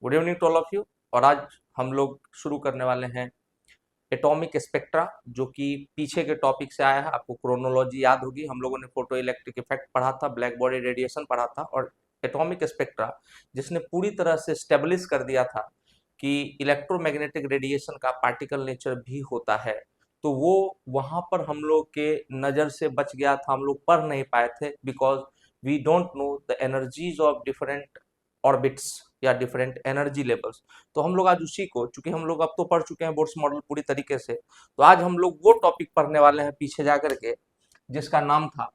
Good evening to all of you. और आज हम लोग शुरू करने वाले हैं एटॉमिक स्पेक्ट्रा, जो कि पीछे के टॉपिक से आया है। आपको क्रोनोलॉजी याद होगी, हम लोगों ने फोटो इलेक्ट्रिक इफेक्ट पढ़ा था, ब्लैक बॉडी रेडिएशन पढ़ा था, और एटॉमिक स्पेक्ट्रा जिसने पूरी तरह से स्टेब्लिश कर दिया था कि इलेक्ट्रोमैग्नेटिक रेडिएशन का पार्टिकल नेचर भी होता है। तो वो वहां पर हम लोग के नज़र से बच गया था, हम लोग पढ़ नहीं पाए थे, because we don't know the energies of different orbits या डिफरेंट एनर्जी लेवल्स। तो हम लोग आज उसी को, चूंकि हम लोग अब तो पढ़ चुके हैं बोर्ड्स मॉडल पूरी तरीके से, तो आज हम लोग वो टॉपिक पढ़ने वाले हैं पीछे जा करके, जिसका नाम था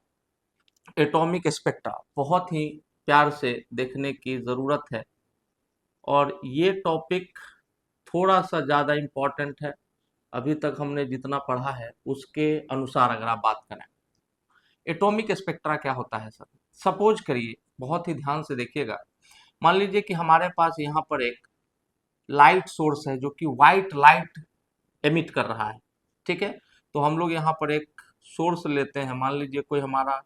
एटॉमिक स्पेक्ट्रा। बहुत ही प्यार से देखने की ज़रूरत है, और ये टॉपिक थोड़ा सा ज़्यादा इम्पोर्टेंट है अभी तक हमने जितना पढ़ा है उसके अनुसार। अगर आप बात करें एटॉमिक स्पेक्ट्रा क्या होता है सर, सपोज करिए, बहुत ही ध्यान से देखिएगा, मान लीजिए कि हमारे पास यहाँ पर एक लाइट सोर्स है जो कि व्हाइट लाइट एमिट कर रहा है। ठीक है, तो हम लोग यहाँ पर एक सोर्स लेते हैं, मान लीजिए कोई हमारा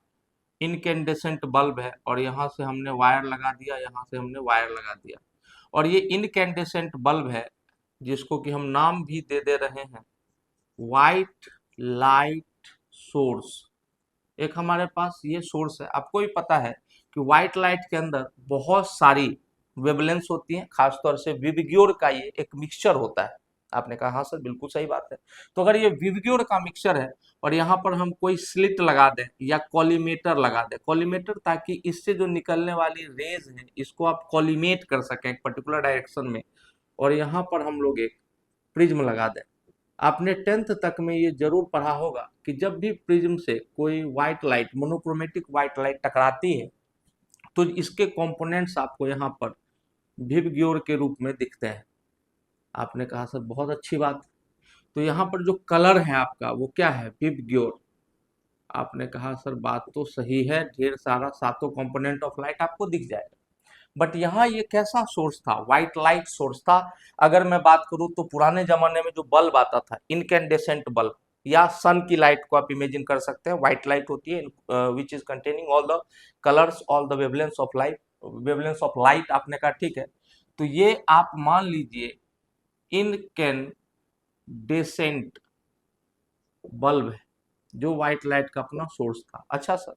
इनकेंडेसेंट बल्ब है, और यहाँ से हमने वायर लगा दिया, यहाँ से हमने वायर लगा दिया, और ये इनकेंडेसेंट बल्ब है जिसको कि हम नाम भी दे रहे हैं व्हाइट लाइट सोर्स। एक हमारे पास ये सोर्स है। आपको भी पता है कि व्हाइट लाइट के अंदर बहुत सारी वेवलेंस होती हैं, खासतौर से विबग्योर का ये एक मिक्सचर होता है। आपने कहा हाँ सर, बिल्कुल सही बात है। तो अगर ये विबग्योर का मिक्सचर है और यहाँ पर हम कोई स्लिट लगा दें या कॉलीमेटर लगा दें, कॉलीमेटर, ताकि इससे जो निकलने वाली रेज है इसको आप कॉलीमेट कर सकें एक पर्टिकुलर डायरेक्शन में, और यहाँ पर हम लोग एक प्रिज्म लगा दें। आपने 10th तक में ये जरूर पढ़ा होगा कि जब भी प्रिज्म से कोई white light, monochromatic white light टकराती है, तो इसके कंपोनेंट्स आपको यहाँ पर विबग्योर के रूप में दिखते हैं। आपने कहा सर बहुत अच्छी बात, तो यहाँ पर जो कलर है आपका वो क्या है, विबग्योर। आपने कहा सर बात तो सही है, ढेर सारा सातों कंपोनेंट ऑफ लाइट आपको दिख जाएगा। बट यहाँ ये कैसा सोर्स था, व्हाइट लाइट सोर्स था। अगर मैं बात करूँ तो पुराने जमाने में जो बल्ब आता था, इनकेंडेसेंट बल्ब, या सन की लाइट को आप इमेजिन कर सकते हैं, व्हाइट लाइट होती है which is containing all the colours, all the wavelengths of light, wavelengths of light. आपने कहा ठीक है, तो ये आप मान लीजिए इनकेंडेसेंट बल्ब है जो व्हाइट लाइट का अपना सोर्स था। अच्छा सर,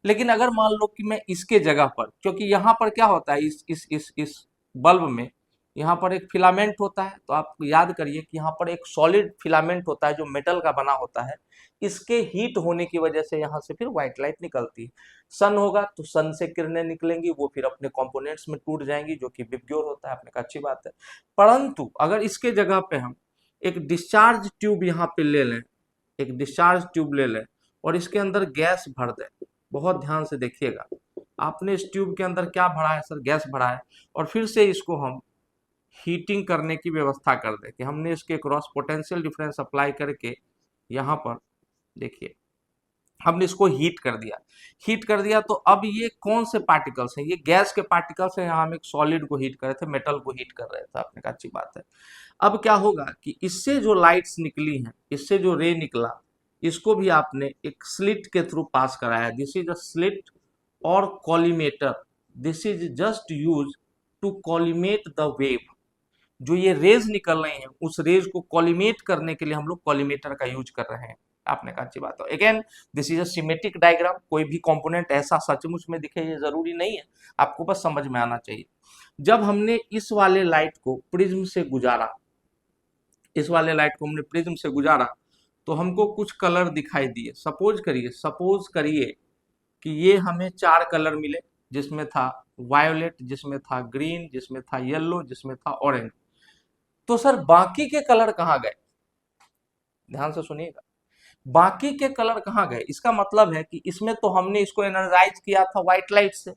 लेकिन अगर मान लो कि मैं इसके जगह पर, क्योंकि यहाँ पर क्या होता है, इस बल्ब में यहाँ पर एक फिलामेंट होता है, तो आप याद करिए कि यहाँ पर एक सॉलिड फिलामेंट होता है जो मेटल का बना होता है। इसके हीट होने की वजह से यहाँ से फिर व्हाइट लाइट निकलती है। सन होगा तो सन से किरणें निकलेंगी, वो फिर अपने कंपोनेंट्स में टूट जाएंगी, जो कि विबग्योर होता है। आपने कहा अच्छी बात है। परंतु अगर इसके जगह पे हम एक डिस्चार्ज ट्यूब यहाँ पे ले लें, एक डिस्चार्ज ट्यूब ले लें और इसके अंदर गैस भर दें, बहुत ध्यान से देखिएगा, आपने इस ट्यूब के अंदर क्या भरा है सर, गैस भरा है, और फिर से इसको हम हीटिंग करने की व्यवस्था कर दें कि हमने इसके क्रॉस पोटेंशियल डिफरेंस अप्लाई करके यहाँ पर देखिए हमने इसको हीट कर दिया। हीट कर दिया तो अब ये कौन से पार्टिकल्स हैं, ये गैस के पार्टिकल्स हैं। यहाँ हम एक सॉलिड को हीट कर रहे थे, मेटल को हीट कर रहे थे। आपने कहा अच्छी बात है। अब क्या होगा कि इससे जो लाइट्स निकली हैं, इससे जो रे निकला, इसको भी आपने एक स्लिट के थ्रू पास कराया। दिस इज अ स्लिट और collimator, this is just use to collimate the wave. जो ये रेज निकल रही हैं उस रेज को कॉलीमेट करने के लिए हम लोग कॉलीमेटर का यूज कर रहे हैं। आपने कहा अच्छी बात है। Again this is a symmetric diagram, कोई भी कंपोनेंट ऐसा सचमुच में दिखे ये जरूरी नहीं है, आपको बस समझ में आना चाहिए। जब हमने इस वाले लाइट को प्रिज्म से गुजारा, इस वाले लाइट को हमने प्रिज्म से गुजारा, तो हमको कुछ कलर दिखाई दिए। सपोज करिए कि ये हमें 4 कलर मिले, जिसमें था वायोलेट, जिसमें था ग्रीन, जिसमें था येलो, जिसमें था ऑरेंज। तो सर बाकी के कलर कहाँ गए, ध्यान से सुनिएगा, बाकी के कलर कहाँ गए। इसका मतलब है कि इसमें तो हमने इसको एनर्जाइज किया था व्हाइट लाइट से,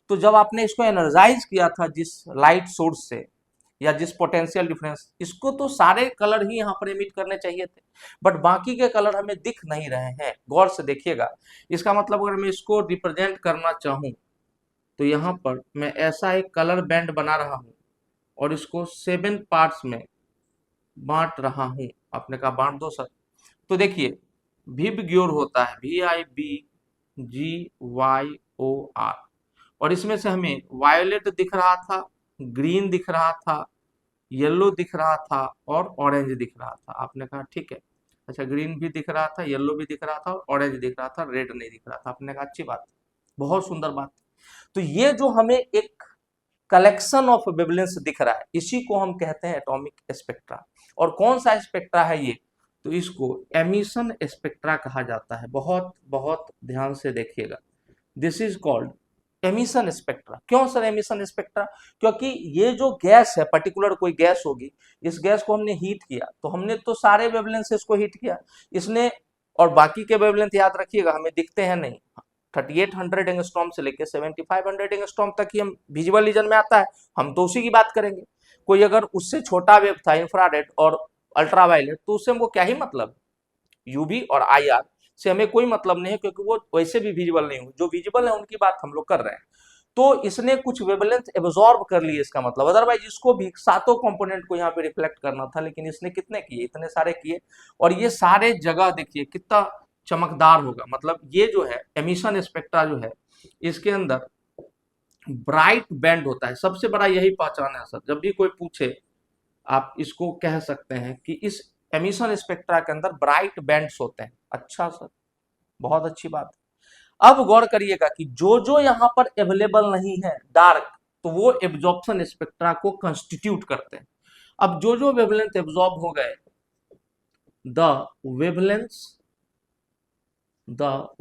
तो जब आपने इसको एनर्जाइज किया था जिस लाइट सोर्स से या जिस पोटेंशियल डिफरेंस, इसको तो सारे कलर ही यहाँ पर एमिट करने चाहिए थे, बट बाकी के कलर हमें दिख नहीं रहे हैं। गौर से देखिएगा, इसका मतलब अगर मैं इसको रिप्रेजेंट करना चाहूं तो यहाँ पर मैं ऐसा एक कलर बैंड बना रहा हूं और इसको 7 पार्ट्स में बांट रहा हूं। आपने कहा बांट दो सर, तो देखिए विबग्योर होता है VIBGYOR, और इसमें से हमें वायोलेट दिख रहा था, ग्रीन दिख रहा था, येलो दिख रहा था और ऑरेंज दिख रहा था। आपने कहा ठीक है, अच्छा ग्रीन भी दिख रहा था, येलो भी दिख रहा था और ऑरेंज दिख रहा था, रेड नहीं दिख रहा था। आपने कहा अच्छी बात, बहुत सुंदर बात। तो ये जो हमें एक कलेक्शन ऑफ वेवलेंस दिख रहा है, इसी को हम कहते हैं एटॉमिक स्पेक्ट्रा। और कौन सा स्पेक्ट्रा है ये? तो इसको एमिशन स्पेक्ट्रा कहा जाता है। बहुत बहुत ध्यान से देखिएगा, this is called emission spectra. क्यों सर एमिशन स्पेक्ट्रा? क्योंकि ये जो गैस है, पर्टिकुलर कोई गैस होगी, इस गैस को हमने हीट किया, तो हमने तो सारे वेवलेंसेस को हीट किया इसने, और बाकी के वेवलेंथ याद रखिएगा हमें दिखते हैं नहीं। 3800 एंगस्ट्रॉम से लेकर 7500 एंगस्ट्रॉम तक ही हम विजुअल रीजन में आता है, हम तो उसी की बात करेंगे। कोई अगर उससे छोटा वेव था, इंफ्रारेड और अल्ट्रावायलेट, तो उससे हमको क्या ही मतलब, यूवी और आईआर से हमें कोई मतलब नहीं है, क्योंकि वो वैसे भी विजिबल नहीं हो। जो विजिबल है उनकी बात हम लोग कर रहे हैं। तो इसने कुछ वेवलेंथ एब्जॉर्ब कर लिए, इसका मतलब। अदरवाइज इसको भी सातों कंपोनेंट को यहाँ पे रिफ्लेक्ट करना था, लेकिन इसने कितने किए, इतने सारे किए। और ये सारे जगह देखिए कितना चमकदार होगा। मतलब ये जो है एमिशन स्पेक्ट्रा जो है, इसके अंदर ब्राइट बैंड होता है। सबसे बड़ा यही पहचान है सर, जब भी कोई पूछे आप इसको कह सकते हैं कि इस एमिशन स्पेक्ट्रा के अंदर ब्राइट बैंड्स होते हैं। अच्छा सर, बहुत अच्छी बात। अब गौर करिएगा कि जो जो यहां पर अवेलेबल नहीं है डार्क, तो वो एब्जॉर्प्शन स्पेक्ट्रा को कंस्टिट्यूट करते हैं। अब जो जो वेवलेंथ एब्जॉर्ब हो गए, the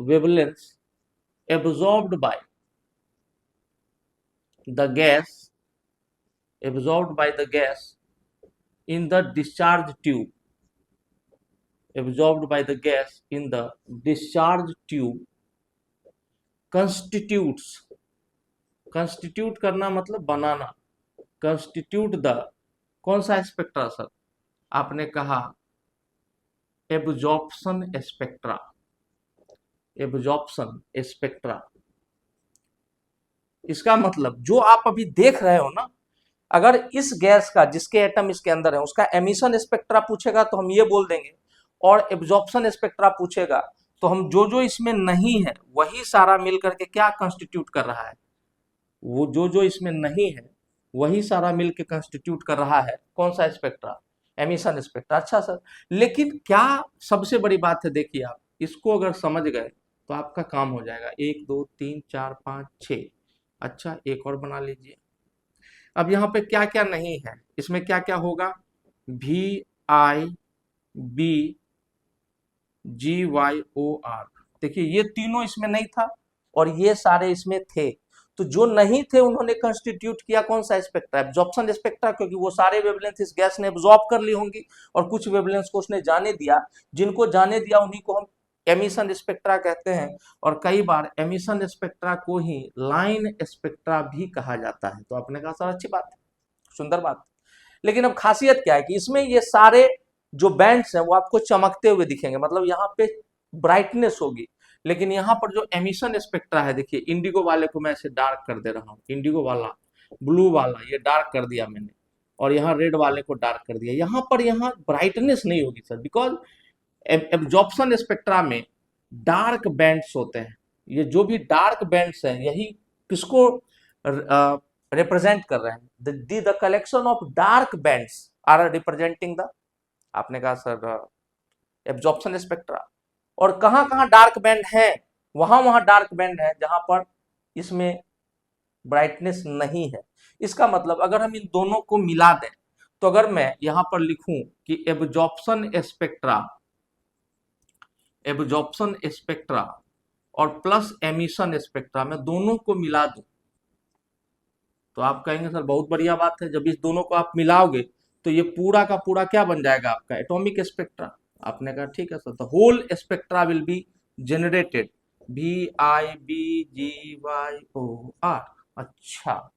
wavelength absorbed by the gas in the discharge tube absorbed by the gas in the discharge tube constitute करना मतलब बनाना, constitute the, कौन सा स्पेक्ट्रा सर? आपने कहा एब्जॉर्प्शन स्पेक्ट्रा। इसका मतलब जो आप अभी देख रहे हो ना, अगर इस गैस का, जिसके एटम इसके अंदर है, उसका एमिशन स्पेक्ट्रा पूछेगा तो हम ये बोल देंगे, और एब्जॉर्प्शन स्पेक्ट्रा पूछेगा तो हम जो जो इसमें नहीं है वही सारा मिल करके क्या कंस्टिट्यूट कर रहा है, वो जो जो इसमें नहीं है वही सारा मिल के कंस्टिट्यूट कर रहा है कौन सा स्पेक्ट्रा? Emission spectra. अच्छा सर, लेकिन क्या सबसे बड़ी बात है, देखिए आप इसको अगर समझ गए तो आपका काम हो जाएगा। 1 2 3 4 5 6। अच्छा एक और बना लीजिए। अब यहाँ पे क्या क्या नहीं है, इसमें क्या क्या होगा? VIBGYOR। देखिए ये तीनों इसमें नहीं था और ये सारे इसमें थे। तो जो नहीं थे उन्होंने कंस्टिट्यूट किया कौन सा स्पेक्ट्रा? एब्जॉर्प्शन स्पेक्ट्रा, क्योंकि वो सारे वेवलेंथ इस गैस ने एब्जॉर्ब कर ली होंगी और कुछ वेवलेंथ को उसने जाने दिया। जिनको जाने दिया उन्हीं को हम एमिशन स्पेक्ट्रा कहते हैं। और कई बार एमिशन स्पेक्ट्रा को ही लाइन स्पेक्ट्रा भी कहा जाता है। तो आपने कहा सर अच्छी बात है, सुंदर बात। लेकिन अब खासियत क्या है कि इसमें ये सारे जो बैंड्स हैं वो आपको चमकते हुए दिखेंगे, मतलब यहाँ पे ब्राइटनेस होगी। लेकिन यहाँ पर जो एमिशन स्पेक्ट्रा है, देखिए इंडिगो वाले को मैं ऐसे डार्क कर दे रहा हूँ, इंडिगो वाला, ब्लू वाला ये डार्क कर दिया मैंने, और यहाँ रेड वाले को डार्क कर दिया। यहाँ पर यहाँ ब्राइटनेस नहीं होगी सर, बिकॉज एब्जॉर्प्शन स्पेक्ट्रा में डार्क बैंड्स होते हैं। ये जो भी डार्क बैंड्स हैं यही किसको रिप्रेजेंट कर रहे हैं? The collection of dark bands are representing the, आपने कहा सर एब्जॉर्प्शन स्पेक्ट्रा। और कहां कहां डार्क बैंड है? वहां वहां डार्क बैंड है जहां पर इसमें ब्राइटनेस नहीं है। इसका मतलब अगर हम इन दोनों को मिला दें, तो अगर मैं यहां पर लिखूं कि एब्जॉर्प्शन स्पेक्ट्रा और प्लस एमिशन स्पेक्ट्रा, मैं दोनों को मिला दूं, तो आप कहेंगे सर बहुत बढ़िया बात है। जब इस दोनों को आप मिलाओगे तो ये पूरा का पूरा क्या बन जाएगा? आपका एटॉमिक स्पेक्ट्रा। आपने कहा ठीक है sir, the whole spectra will be generated, VIBGYOR। अच्छा,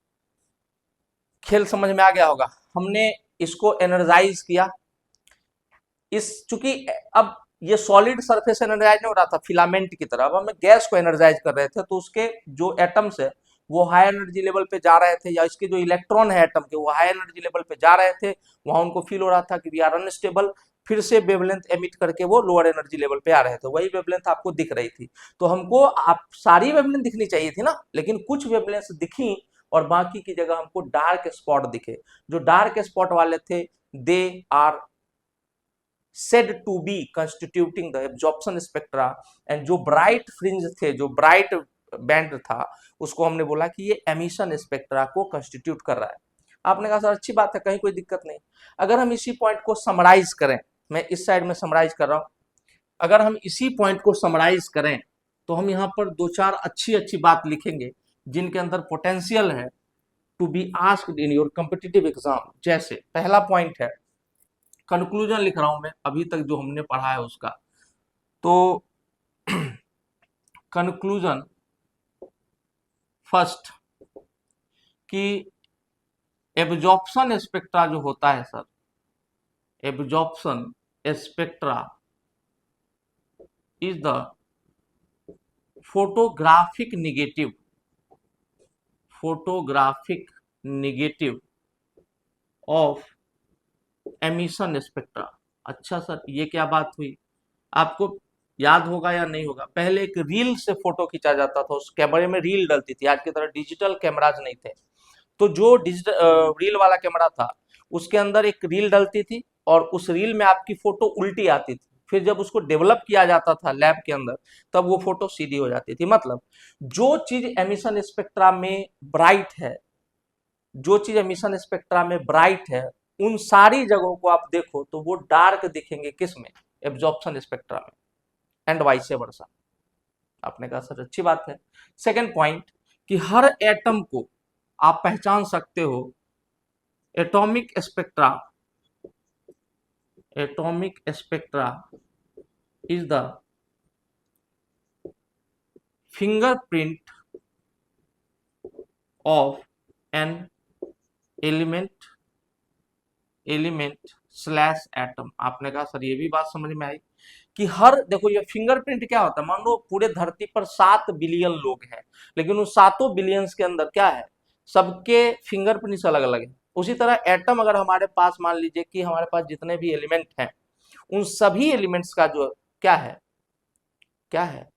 खेल समझ में आ गया होगा। हमने इसको एनर्जाइज किया, इस चूंकि अब ये सॉलिड सरफेस एनर्जाइज नहीं हो रहा था फिलामेंट की तरह, अब हम गैस को एनर्जाइज कर रहे थे, तो उसके जो एटम्स है वो हाई एनर्जी लेवल पे जा रहे थे, या इसके जो इलेक्ट्रॉन है एटम के वो हाई एनर्जी लेवल पे जा रहे थे। वहां उनको फील हो रहा था कि वी आर अनस्टेबल, फिर से वेवलेंथ एमिट करके वो लोअर एनर्जी लेवल पे आ रहे थे, वही वेवलेंथ आपको दिख रही थी। तो हमको आप सारी वेवलेंथ दिखनी चाहिए थी ना, लेकिन कुछ वेवलेंथ दिखी और बाकी की जगह हमको डार्क स्पॉट दिखे। जो डार्क स्पॉट वाले थे they are said to be constituting the absorption spectra, and जो ब्राइट फ्रिंज थे, जो ब्राइट बैंड था, उसको हमने बोला कि ये एमिशन स्पेक्ट्रा को कंस्टिट्यूट कर रहा है। आपने कहा सर अच्छी बात है, कहीं कोई दिक्कत नहीं। अगर हम इसी पॉइंट को समराइज करें, मैं इस साइड में समराइज कर रहा हूं, अगर हम इसी पॉइंट को समराइज करें तो हम यहाँ पर दो चार अच्छी अच्छी बात लिखेंगे जिनके अंदर पोटेंशियल है to be asked in your competitive exam. जैसे पहला पॉइंट है, कंक्लूजन लिख रहा हूं मैं अभी तक जो हमने पढ़ा है उसका। तो कंक्लूजन फर्स्ट कि एब्जॉर्प्शन स्पेक्ट्रा जो होता है sir, absorption spectra is the photographic negative of emission spectra. अच्छा सर ये क्या बात हुई, आपको याद होगा या नहीं होगा, पहले एक रील से फोटो खींचा जाता था, उस कैमरे में रील डलती थी, आज की तरह डिजिटल कैमराज नहीं थे। तो जो डिजिटल रील वाला कैमरा था उसके अंदर एक रील डलती थी और उस रील में आपकी फोटो उल्टी आती थी। फिर जब उसको डेवलप किया जाता था लैब के अंदर तब वो फोटो सीधी हो जाती थी। मतलब जो चीज एमिशन स्पेक्ट्रा में ब्राइट है, जो चीज एमिशन स्पेक्ट्रा में ब्राइट है, उन सारी जगहों को आप देखो तो वो डार्क दिखेंगे किस में, एब्जॉर्प्शन स्पेक्ट्रा में, एंड वाइस वर्सा। आपने कहा सर अच्छी बात है। सेकेंड पॉइंट कि हर एटम को आप पहचान सकते हो atomic spectra is the fingerprint of an element slash atom. आपने कहा सर ये भी बात समझ में आई कि हर, देखो ये फिंगरप्रिंट क्या होता है, मान लो पूरे धरती पर 7 बिलियन लोग हैं, लेकिन उन 7 बिलियंस के अंदर क्या है, सबके फिंगरप्रिंट्स अलग अलग हैं। उसी तरह एटम अगर हमारे पास, मान लीजिए कि हमारे पास जितने भी एलिमेंट हैं, उन सभी एलिमेंट्स का जो क्या है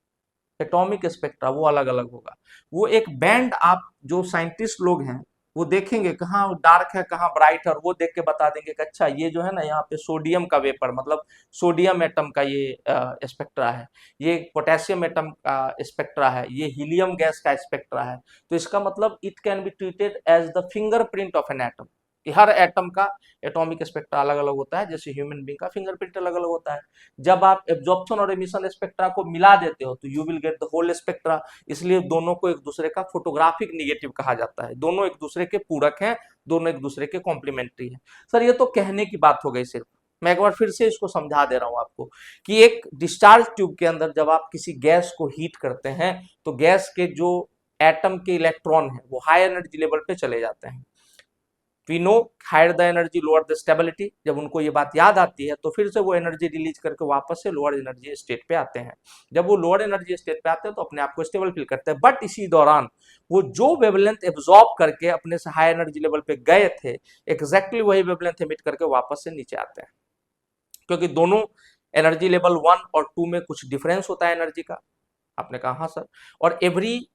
एटॉमिक स्पेक्ट्रा वो अलग अलग होगा। वो एक बैंड, आप जो साइंटिस्ट लोग हैं वो देखेंगे कहाँ डार्क है कहाँ ब्राइट है, और वो देख के बता देंगे कि अच्छा ये जो है ना यहाँ पे सोडियम का वेपर, मतलब सोडियम एटम का ये स्पेक्ट्रा है, ये पोटेशियम एटम का स्पेक्ट्रा है, ये हीलियम गैस का स्पेक्ट्रा है। तो इसका मतलब it can be treated as the fingerprint of an atom, कि हर एटम का एटॉमिक स्पेक्ट्रा अलग अलग होता है, जैसे ह्यूमन बीइंग का फिंगरप्रिंट अलग अलग होता है। जब आप एब्जॉर्प्शन और एमिशन स्पेक्ट्रा को मिला देते हो तो you will get the whole spectra. इसलिए दोनों को एक दूसरे का फोटोग्राफिक निगेटिव कहा जाता है, दोनों एक दूसरे के पूरक हैं, दोनों एक दूसरे के कॉम्प्लीमेंट्री हैं। सर ये तो कहने की बात हो गई, सिर्फ मैं एक बार फिर से इसको समझा दे रहा हूं आपको कि एक डिस्चार्ज ट्यूब के अंदर जब आप किसी गैस को हीट करते हैं तो गैस के जो एटम के इलेक्ट्रॉन है वो हाई एनर्जी लेवल पे चले जाते हैं। We know higher the energy lower the stability. जब उनको ये बात याद आती है तो फिर से वो एनर्जी रिलीज करके वापस से लोअर एनर्जी स्टेट पे आते हैं। जब वो लोअर एनर्जी स्टेट पे आते हैं तो अपने आप को स्टेबल फील करते हैं, बट इसी दौरान वो जो वेवलेंथ एब्जॉर्ब करके अपने से हाई एनर्जी लेवल पे गए थे, एग्जैक्टली वही वेवलेंथ एमिट करके वापस से नीचे आते हैं, क्योंकि दोनों एनर्जी लेवल 1 और 2 में कुछ डिफरेंस होता है एनर्जी का। आपने कहा हाँ सर। और every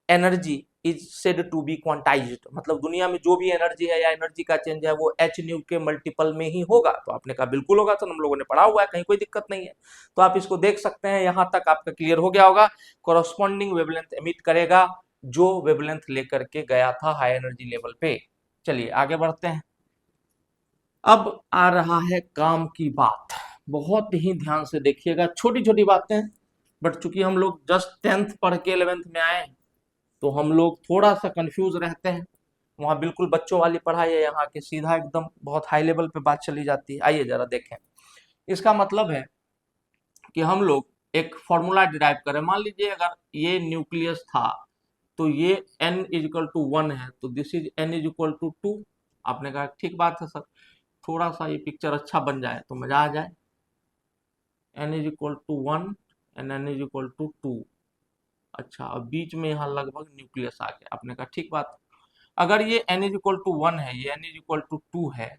energy is said to be quantized, मतलब दुनिया में जो भी एनर्जी है या एनर्जी का चेंज है वो एच न्यू के मल्टीपल में ही होगा। तो आपने कहा बिल्कुल होगा, तो हम लोगों ने पढ़ा हुआ है, कहीं कोई दिक्कत नहीं है। तो आप इसको देख सकते हैं, यहां तक आपका क्लियर हो गया होगा। कॉरस्पॉन्डिंग वेवलेंथ एमिट करेगा जो वेवलेंथ लेकर के गया था हाई एनर्जी लेवल पे। चलिए आगे बढ़ते हैं। अब आ रहा है काम की बात, बहुत ही ध्यान से देखिएगा, छोटी छोटी बातें, बट चूंकि हम लोग जस्ट 10th पढ़ के 11th में आए तो हम लोग थोड़ा सा कंफ्यूज रहते हैं। वहां बिल्कुल बच्चों वाली पढ़ाई है, यहाँ के सीधा एकदम बहुत हाई लेवल पे बात चली जाती है। आइए जरा देखें, इसका मतलब है कि हम लोग एक फॉर्मूला डिराइव करें। मान लीजिए अगर ये न्यूक्लियस था तो ये n इज इक्वल टू 1 है, तो this is n is equal to 2। आपने कहा ठीक बात है सर, थोड़ा सा ये पिक्चर अच्छा बन जाए तो मजा आ जाए। n is equal to 1 and n is equal to 2। अच्छा, अब बीच में यहाँ लगभग न्यूक्लियस आ गया। आपने कहा ठीक बात। अगर ये n इज इक्वल टू 1 है, ये n इज इक्वल टू 2 है,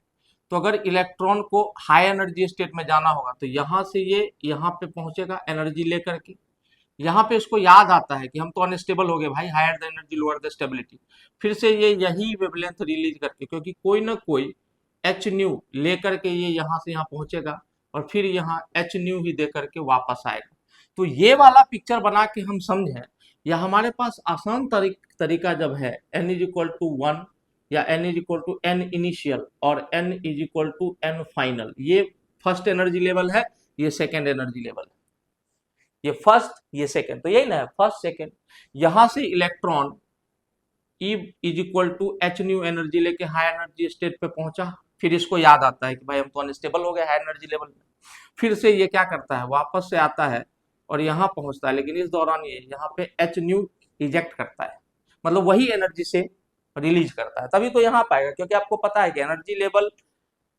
तो अगर इलेक्ट्रॉन को हाई एनर्जी स्टेट में जाना होगा तो यहाँ से ये यहाँ पे पहुंचेगा एनर्जी लेकर के, यहाँ पे इसको याद आता है कि हम तो अनस्टेबल हो गए भाई, higher the energy lower the stability, फिर से ये यही वेवलेंथ रिलीज करके, क्योंकि कोई ना कोई एच न्यू लेकर के ये यहाँ से यहाँ पहुंचेगा और फिर यहाँ एच न्यू ही दे करके वापस आएगा। तो ये वाला पिक्चर बना के हम समझें, या हमारे पास आसान तरीका जब है n इज इक्वल टू 1 या n is equal to n initial और n is equal to n final, ये फर्स्ट एनर्जी लेवल है, ये सेकेंड एनर्जी लेवल है, ये फर्स्ट ये सेकेंड, तो यही ना है फर्स्ट सेकेंड। यहां से electron E is equal to H nu energy लेके हाई एनर्जी स्टेट पे पहुंचा, फिर इसको याद आता है कि भाई हम तो अनस्टेबल हो गए हाई एनर्जी लेवल में, फिर से ये क्या करता है, वापस से आता है और यहाँ पहुंचता है, लेकिन इस दौरान ये यहाँ पे एच न्यू इजेक्ट करता है, मतलब वही एनर्जी से रिलीज करता है, तभी तो यहाँ पाएगा, क्योंकि आपको पता है कि एनर्जी लेवल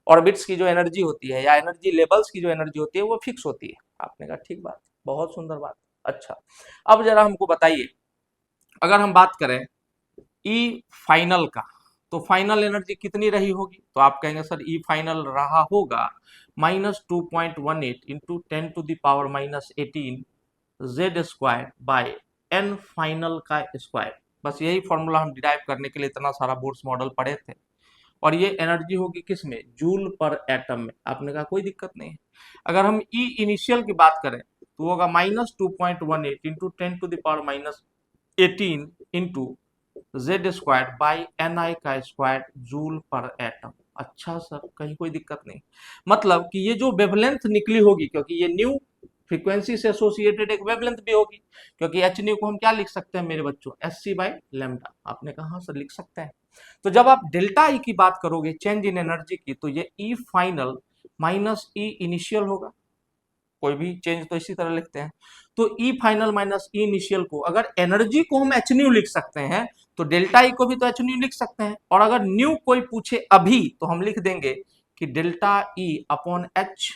ऑर्बिट्स की जो एनर्जी होती है या एनर्जी लेवल्स की जो एनर्जी होती है वो फिक्स होती है। आपने कहा ठीक बात, बहुत सुंदर बात। अच्छा, अब जरा हमको बताइए, अगर हम बात करें ई फाइनल का, तो फाइनल एनर्जी कितनी रही होगी, तो आप कहेंगे सर ई फाइनल रहा होगा -2.18 into 10⁻⁻18 Z square by N final का स्क्वायर। बस यही फॉर्मूला हम डिराइव करने के लिए इतना सारा बोर्ड्स मॉडल पढ़े थे, और ये एनर्जी होगी किस में, जूल पर एटम में। आपने कहा कोई दिक्कत नहीं है। अगर हम ई इनिशियल की बात करें तो होगा -2.18 into 10⁻18 into Z square by N i का स्क्वायर जूल पर एटम। अच्छा सर, कहीं कोई दिक्कत नहीं, मतलब कि ये जो वेवलेंथ निकली होगी, क्योंकि ये न्यू फ्रीक्वेंसी से एसोसिएटेड एक वेवलेंथ भी होगी, क्योंकि एच न्यू को हम क्या लिख सकते हैं मेरे बच्चों, एस सी बाई लेमडा। आपने कहा हाँ सर लिख सकते हैं। तो जब आप डेल्टा ई की बात करोगे चेंज इन एनर्जी की, तो ये ई फाइनल माइनस ई इनिशियल होगा, कोई भी चेंज तो इसी तरह लिखते हैं। तो ई फाइनल माइनस ई इनिशियल को, अगर एनर्जी को हम एच न्यू लिख सकते हैं तो डेल्टा ई को भी तो एच न्यू लिख सकते हैं, और अगर न्यू कोई पूछे अभी तो हम लिख देंगे कि delta E upon H,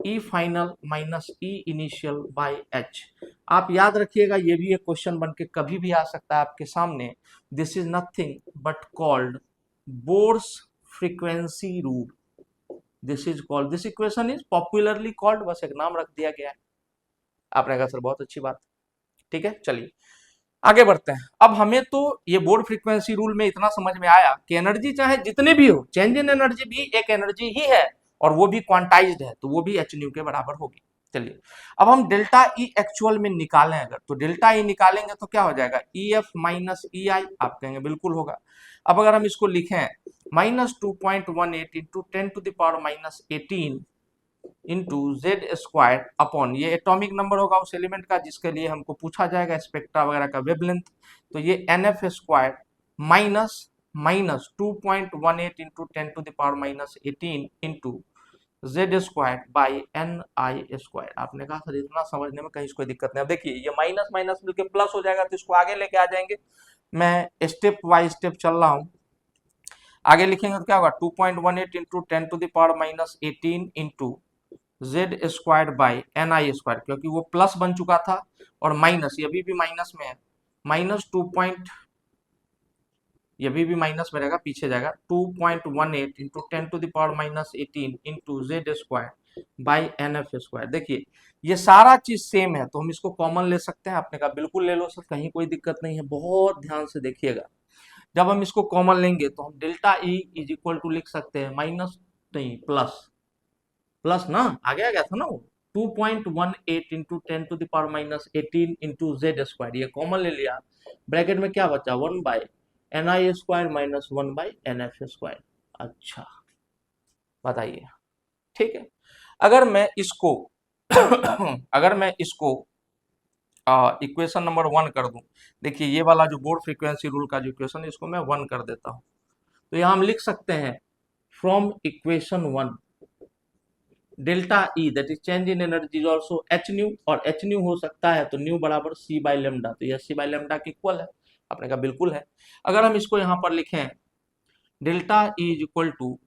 E final minus E initial by H. आप याद रखिएगा, ये भी एक क्वेश्चन बन के कभी भी आ सकता है आपके सामने। This is nothing but called Bohr's frequency rule. This is called, this equation is popularly called, बस एक नाम रख दिया गया है। आपने कहा सर बहुत अच्छी बात, ठीक है, चलिए आगे बढ़ते हैं। अब हमें तो ये बोर्ड फ्रीक्वेंसी रूल में इतना समझ में आया कि एनर्जी चाहे जितने भी हो, चेंज इन एनर्जी भी एक एनर्जी ही है, और वो भी क्वांटाइज्ड है, तो वो भी एच न्यू के बराबर होगी। चलिए अब हम डेल्टा ई एक्चुअल में निकालें, अगर तो डेल्टा ई निकालेंगे तो क्या हो जाएगा, ई एफ माइनस ई आई। आप कहेंगे बिल्कुल होगा। अब अगर हम इसको लिखें -2.18 into 10⁻⁻18 into Z square upon, ये एटॉमिक नंबर होगा उस एलिमेंट का जिसके लिए हमको पूछा जाएगा स्पेक्ट्रा वगैरह का वेवलेंथ, तो ये N F square minus minus 2.18 into 10⁻⁻18 into Z square by N I square. आपने कहा सर इतना समझने में कहीं कोई दिक्कत नहीं। अब देखिए ये माइनस माइनस मिलके प्लस हो जाएगा, तो इसको आगे लेके आ जाएंगे। मैं स्टेप बाय स्टेप चल रहा हूँ, आगे लिखेंगे तो क्या होगा 2.18 into 10⁻⁻18 into Z square by N I square, क्योंकि वो प्लस बन चुका था और माइनस, ये अभी भी माइनस में है, -2. ये भी माइनस में रहेगा, पीछे जाएगा 2.18 into 10⁻⁻18 into Z square by N F square. देखिए ये सारा चीज सेम है, तो हम इसको कॉमन ले सकते हैं। आपने कहा बिल्कुल ले लो सर, कहीं कोई दिक्कत नहीं है, बहुत ध्यान से देखिएगा। जब हम इसको कॉमन लेंगे तो हम delta E is equal to लिख सकते हैं माइनस नहीं प्लस, प्लस ना आगे आ गया था ना वो, 2.18 इंटू 10⁻⁻18 इंटू जेड स्क्वायर, ये कॉमन ले लिया, ब्रैकेट में क्या बचा 1 by N I square minus 1 by N F square. अच्छा बताइए, ठीक है। अगर मैं इसको अगर मैं इसको इक्वेशन नंबर 1 कर दूं, देखिए ये वाला जो बोर्ड फ्रीक्वेंसी रूल का जो इक्वेशन है इसको मैं 1 कर देता हूं, तो यहां हम लिख सकते हैं from equation 1 delta E that is change in energy is also H nu, और एच न्यू हो सकता है तो न्यू बराबर सी बाई लेमडा, तो यह सी बाई लेमडा के इक्वल है। आपने कहा बिल्कुल है। अगर हम इसको यहाँ पर लिखें delta E is equal to,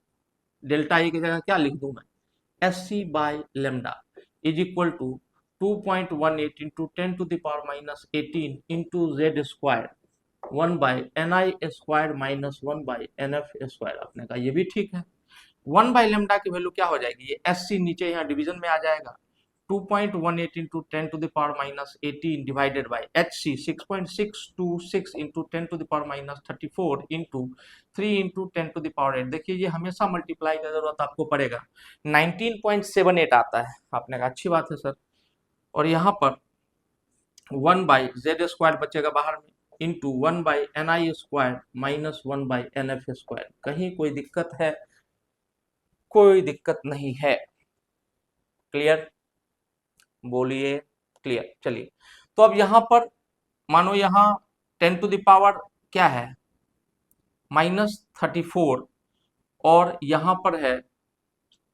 delta E की जगह क्या लिख दूं मैं, S C by lambda is equal to 2.18 into 10⁻⁻18 into Z square 1 by N I square minus 1 by N F square. आपने कहा ये भी ठीक है। 1 बाई लेमडा की वैल्यू क्या हो जाएगी, ये एस सी नीचे यहाँ डिवीजन में आ जाएगा, 2.18 into 10 to the power minus 18 divided by HC 6.626 into 10 to the power minus 34 into 3 into 10 to the power 8। देखिए ये हमेशा मल्टीप्लाई का जरूरत आपको पड़ेगा। 19.78 आता है। आपने कहा अच्छी बात है सर। और यहाँ पर 1 बाई जेड स्क्वायर बचेगा बाहर में into 1 by N I square minus 1 by N F square. कहीं कोई दिक्कत है? कोई दिक्कत नहीं है। क्लियर? बोलिए क्लियर। चलिए तो अब यहां पर मानो यहां 10 टू द पावर क्या है -34 और यहां पर है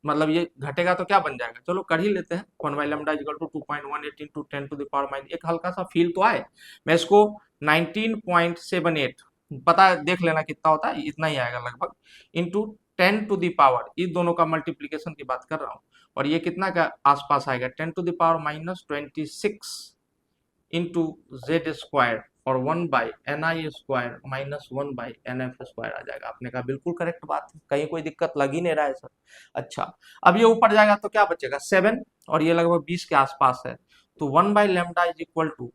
मतलब ये घटेगा तो क्या बन जाएगा, चलो कर ही लेते हैं। 1 by lambda equal to 2.18 into 10 to the power minus, एक हल्का सा फील तो आए। मैं इसको 19.78 पता है, देख लेना कितना होता है, इतना ही आएगा लगभग, इंटू 10 टू द पावर, इस दोनों का मल्टीप्लीकेशन की बात कर रहा हूँ। और ये कितना का आसपास आएगा 10 to the power minus 26 into Z square और 1 by N I square minus 1 by N F square आ जाएगा। आपने कहा बिल्कुल करेक्ट बात है, कहीं कोई दिक्कत लग ही नहीं रहा है सर। अच्छा अब ये ऊपर जाएगा तो क्या बचेगा 7 और ये लगभग 20 के आसपास है। तो 1 by lambda is equal to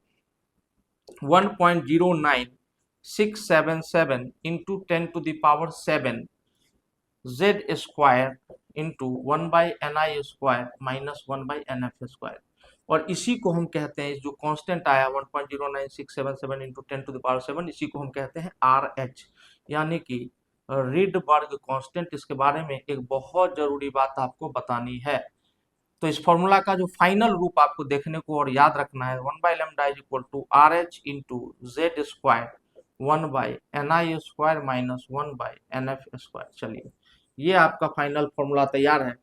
1.09677 into 10 to the power 7 Z square into 1 by N I square minus 1 by N F square. और इसी को हम कहते हैं, जो कांस्टेंट आया 1.09677 इंटू 10 टू द पावर 7, इसी को हम कहते हैं आर एच, यानी कि रिडबर्ग कांस्टेंट। इसके बारे में एक बहुत जरूरी बात आपको बतानी है। तो इस फॉर्मूला का जो फाइनल रूप आपको देखने को और याद रखना है, 1 by lambda is equal to R H into Z square 1 by N I square minus 1 by N F square. चलिए ये आपका फाइनल फॉर्मूला तैयार है।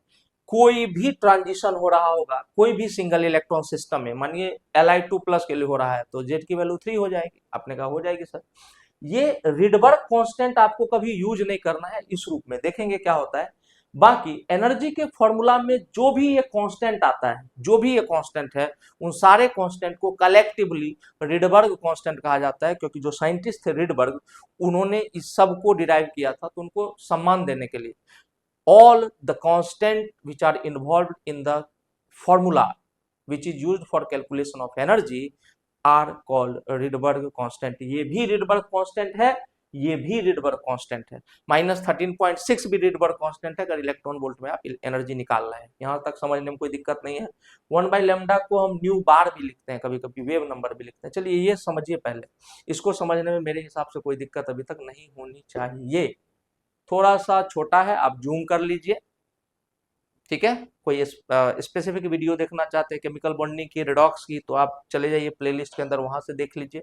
कोई भी ट्रांजिशन हो रहा होगा, कोई भी सिंगल इलेक्ट्रॉन सिस्टम में, मानिए Li2 प्लस के लिए हो रहा है तो Z की वैल्यू 3 हो जाएगी। आपने कहा हो जाएगी सर। ये रिडबर्ग कांस्टेंट आपको कभी यूज नहीं करना है, इस रूप में देखेंगे क्या होता है। बाकी एनर्जी के फॉर्मूला में जो भी ये कांस्टेंट आता है, जो भी ये कांस्टेंट है, उन सारे कांस्टेंट को कलेक्टिवली रिडबर्ग कांस्टेंट कहा जाता है, क्योंकि जो साइंटिस्ट थे रिडबर्ग, उन्होंने इस सब को डिराइव किया था, तो उनको सम्मान देने के लिए all the constant which are involved in the formula which is used for calculation of energy are called Rydberg constant। ये भी Rydberg constant है, ये भी Rydberg constant है। -13.6 भी Rydberg constant है अगर इलेक्ट्रॉन वोल्ट में आप एनर्जी निकाल रहे हैं। यहाँ तक समझने में कोई दिक्कत नहीं है। 1 बाई लेमडा को हम न्यू बार भी लिखते हैं, कभी कभी वेव नंबर भी लिखते हैं। चलिए ये समझिए पहले, इसको समझने में मेरे हिसाब से कोई दिक्कत अभी तक नहीं होनी चाहिए। थोड़ा सा छोटा है, आप जूम कर लीजिए, ठीक है। कोई स्पेसिफिक वीडियो देखना चाहते हैं केमिकल बॉन्डिंग की, रेडॉक्स की, तो आप चले जाइए प्लेलिस्ट के अंदर, वहां से देख लीजिए।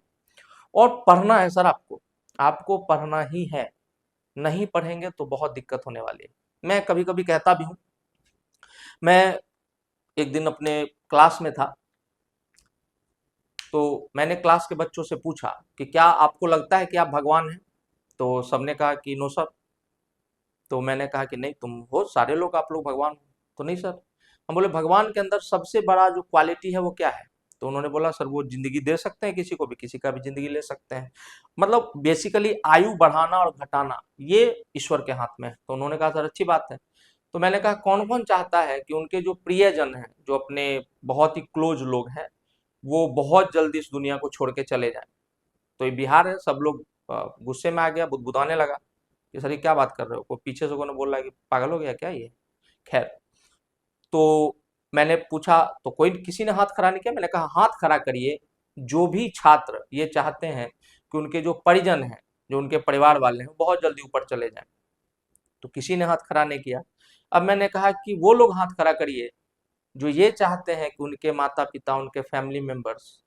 और पढ़ना है सर, आपको पढ़ना ही है, नहीं पढ़ेंगे तो बहुत दिक्कत होने वाली है। मैं कभी कभी कहता भी हूं, मैं एक दिन अपने क्लास में था, तो मैंने क्लास के बच्चों से पूछा कि क्या आपको लगता है कि आप भगवान हैं? तो सबने कहा कि नो सर। तो मैंने कहा कि नहीं, तुम हो सारे लोग, आप लोग भगवान हो। तो नहीं सर। हम बोले भगवान के अंदर सबसे बड़ा जो क्वालिटी है वो क्या है? तो उन्होंने बोला सर वो जिंदगी दे सकते हैं किसी को भी, किसी का भी जिंदगी ले सकते हैं। मतलब बेसिकली आयु बढ़ाना और घटाना ये ईश्वर के हाथ में है। तो उन्होंने कहा सर अच्छी बात है। तो मैंने कहा कौन कौन चाहता है कि उनके जो प्रियजन हैं, जो अपने बहुत ही क्लोज लोग हैं, वो बहुत जल्दी इस दुनिया को छोड़ के चले जाए? तो ये बिहार है, सब लोग गुस्से में आ गया, बुदबुदाने लगा कि सर ये क्या बात कर रहे हो। को पीछे से कोई बोल रहा है कि पागल हो गया क्या ये। खैर, तो मैंने पूछा तो कोई किसी ने हाथ खड़ा नहीं किया। मैंने कहा हाथ खड़ा करिए जो भी छात्र ये चाहते हैं कि उनके जो परिजन हैं, जो उनके परिवार वाले हैं, बहुत जल्दी ऊपर चले जाएं। तो किसी ने हाथ खड़ा नहीं किया। अब मैंने कहा कि वो लोग हाथ खड़ा करिए जो ये चाहते हैं कि उनके माता पिता, उनके फैमिली मेंबर्स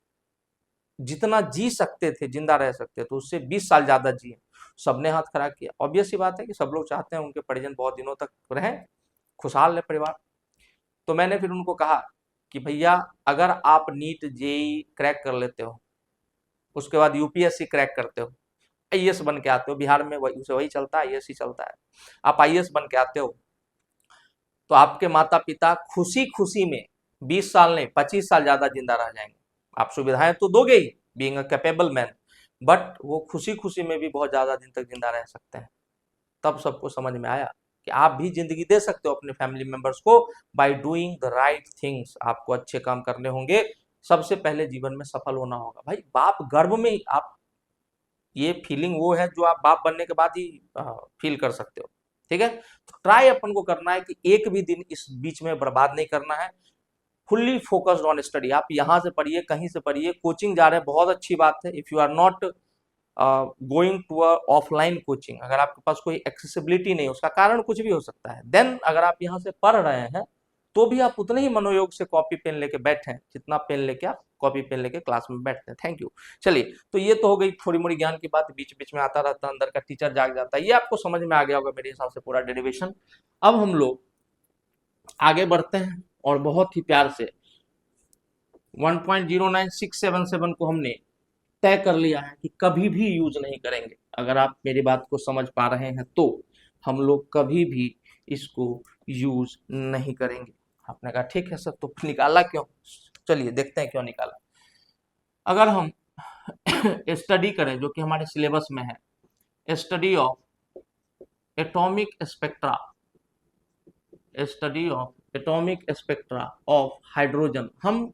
जितना जी सकते थे, जिंदा रह सकते थे, उससे 20 साल ज्यादा जिए। सबने हाथ खड़ा किया। ऑब्वियस सी बात है कि सब लोग चाहते हैं उनके परिजन बहुत दिनों तक रहें, खुशहाल रहे परिवार। तो मैंने फिर उनको कहा कि भैया अगर आप नीट जेई क्रैक कर लेते हो, उसके बाद यूपीएससी क्रैक करते हो, आईएएस बन के आते हो, बिहार में वही चलता है, आईएएस ही चलता है, आप आईएएस बन के आते हो, तो आपके माता पिता खुशी खुशी में 20 साल नहीं 25 साल ज्यादा जिंदा रह जाएंगे। आप सुविधाएं तो दोगे ही, being a capable man, but वो खुशी खुशी में भी बहुत ज्यादा दिन तक जिंदा रह सकते हैं। तब सबको समझ में आया कि आप भी जिंदगी दे सकते हो अपने फैमिली मेंबर्स को by doing the right things. आपको अच्छे काम करने होंगे, सबसे पहले जीवन में सफल होना होगा। भाई बाप गर्भ में ही आप, ये फीलिंग वो है जो आप बाप बनने के बाद ही फील कर सकते हो। ठीक है, तो ट्राई अपन को करना है कि एक भी दिन इस बीच में बर्बाद नहीं करना है। Fully focused on study. आप यहाँ से पढ़िए, कहीं से पढ़िए, कोचिंग जा रहे हैं बहुत अच्छी बात है। If you are not going to a offline coaching, अगर आपके पास कोई एक्सेसिबिलिटी नहीं, उसका कारण कुछ भी हो सकता है, देन अगर आप यहाँ से पढ़ रहे हैं तो भी आप उतने ही मनोयोग से कॉपी पेन लेके बैठे, जितना पेन लेके आप कॉपी पेन लेके क्लास में बैठते हैं। Thank you. चलिए, तो ये तो हो गई थोड़ी मोड़ी ज्ञान की बात, बीच बीच में आता रहता है, अंदर का टीचर जाग जाता है, ये आपको समझ में आ गया होगा मेरे हिसाब से पूरा डेरिवेशन। अब हम लोग आगे बढ़ते हैं और बहुत ही प्यार से 1.09677 को हमने तय कर लिया है कि कभी भी यूज नहीं करेंगे। अगर आप मेरी बात को समझ पा रहे हैं तो हम लोग कभी भी इसको यूज नहीं करेंगे। आपने कहा ठीक है सर, तो निकाला क्यों? चलिए देखते हैं क्यों निकाला। अगर हम स्टडी करें जो कि हमारे सिलेबस में है, study of atomic spectra, study of atomic spectra of hydrogen, हम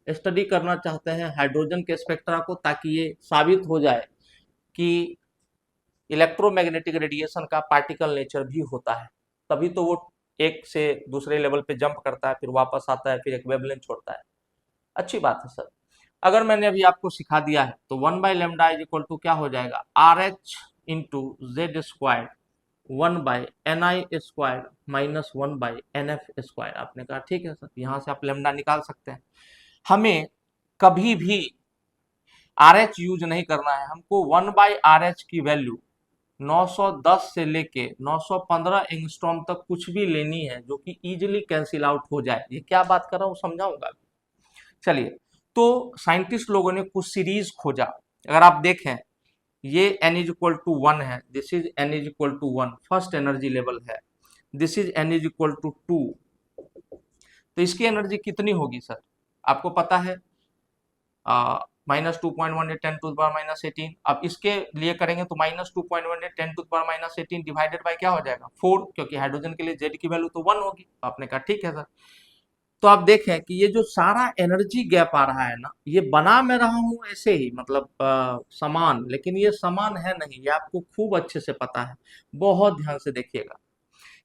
स्टडी करना चाहते हैं हाइड्रोजन के स्पेक्ट्रा को, ताकि ये साबित हो जाए कि इलेक्ट्रोमैग्नेटिक रेडिएशन का पार्टिकल नेचर भी होता है, तभी तो वो एक से दूसरे लेवल पे जंप करता है, फिर वापस आता है, फिर एक वेवलेंथ छोड़ता है। अच्छी बात है सर। अगर मैंने अभी आपको सिखा दिया है तो 1/λ इज इक्वल टू क्या हो जाएगा, RH into Z square 1/ni square minus 1/nf square. आपने कहा ठीक है सर, यहाँ से आप लेमडा निकाल सकते हैं। हमें कभी भी RH यूज नहीं करना है, हमको 1/RH की वैल्यू 910 से लेके 915 एंगस्ट्रॉम तक कुछ भी लेनी है, जो कि इजीली कैंसिल आउट हो जाए। ये क्या बात कर रहा हूँ समझाऊंगा। चलिए, तो साइंटिस्ट लोगों ने कुछ सीरीज खोजा। अगर आप देखें, ये n इज इक्वल टू 1 है, this is n is equal to 1, first energy level है, this is n is equal to 2, तो इसकी एनर्जी कितनी होगी सर? आपको पता है -2.18 10 टू द पावर -18। अब इसके लिए करेंगे तो -2.18 10 to the power -18 divided by क्या हो जाएगा 4, क्योंकि हाइड्रोजन के लिए z की वैल्यू तो 1 होगी। आपने कहा ठीक है सर। तो आप देखें कि ये जो सारा एनर्जी गैप आ रहा है ना, ये बना मैं रहा हूं ऐसे ही, मतलब समान, लेकिन ये समान है नहीं, ये आपको खूब अच्छे से पता है, बहुत ध्यान से देखिएगा।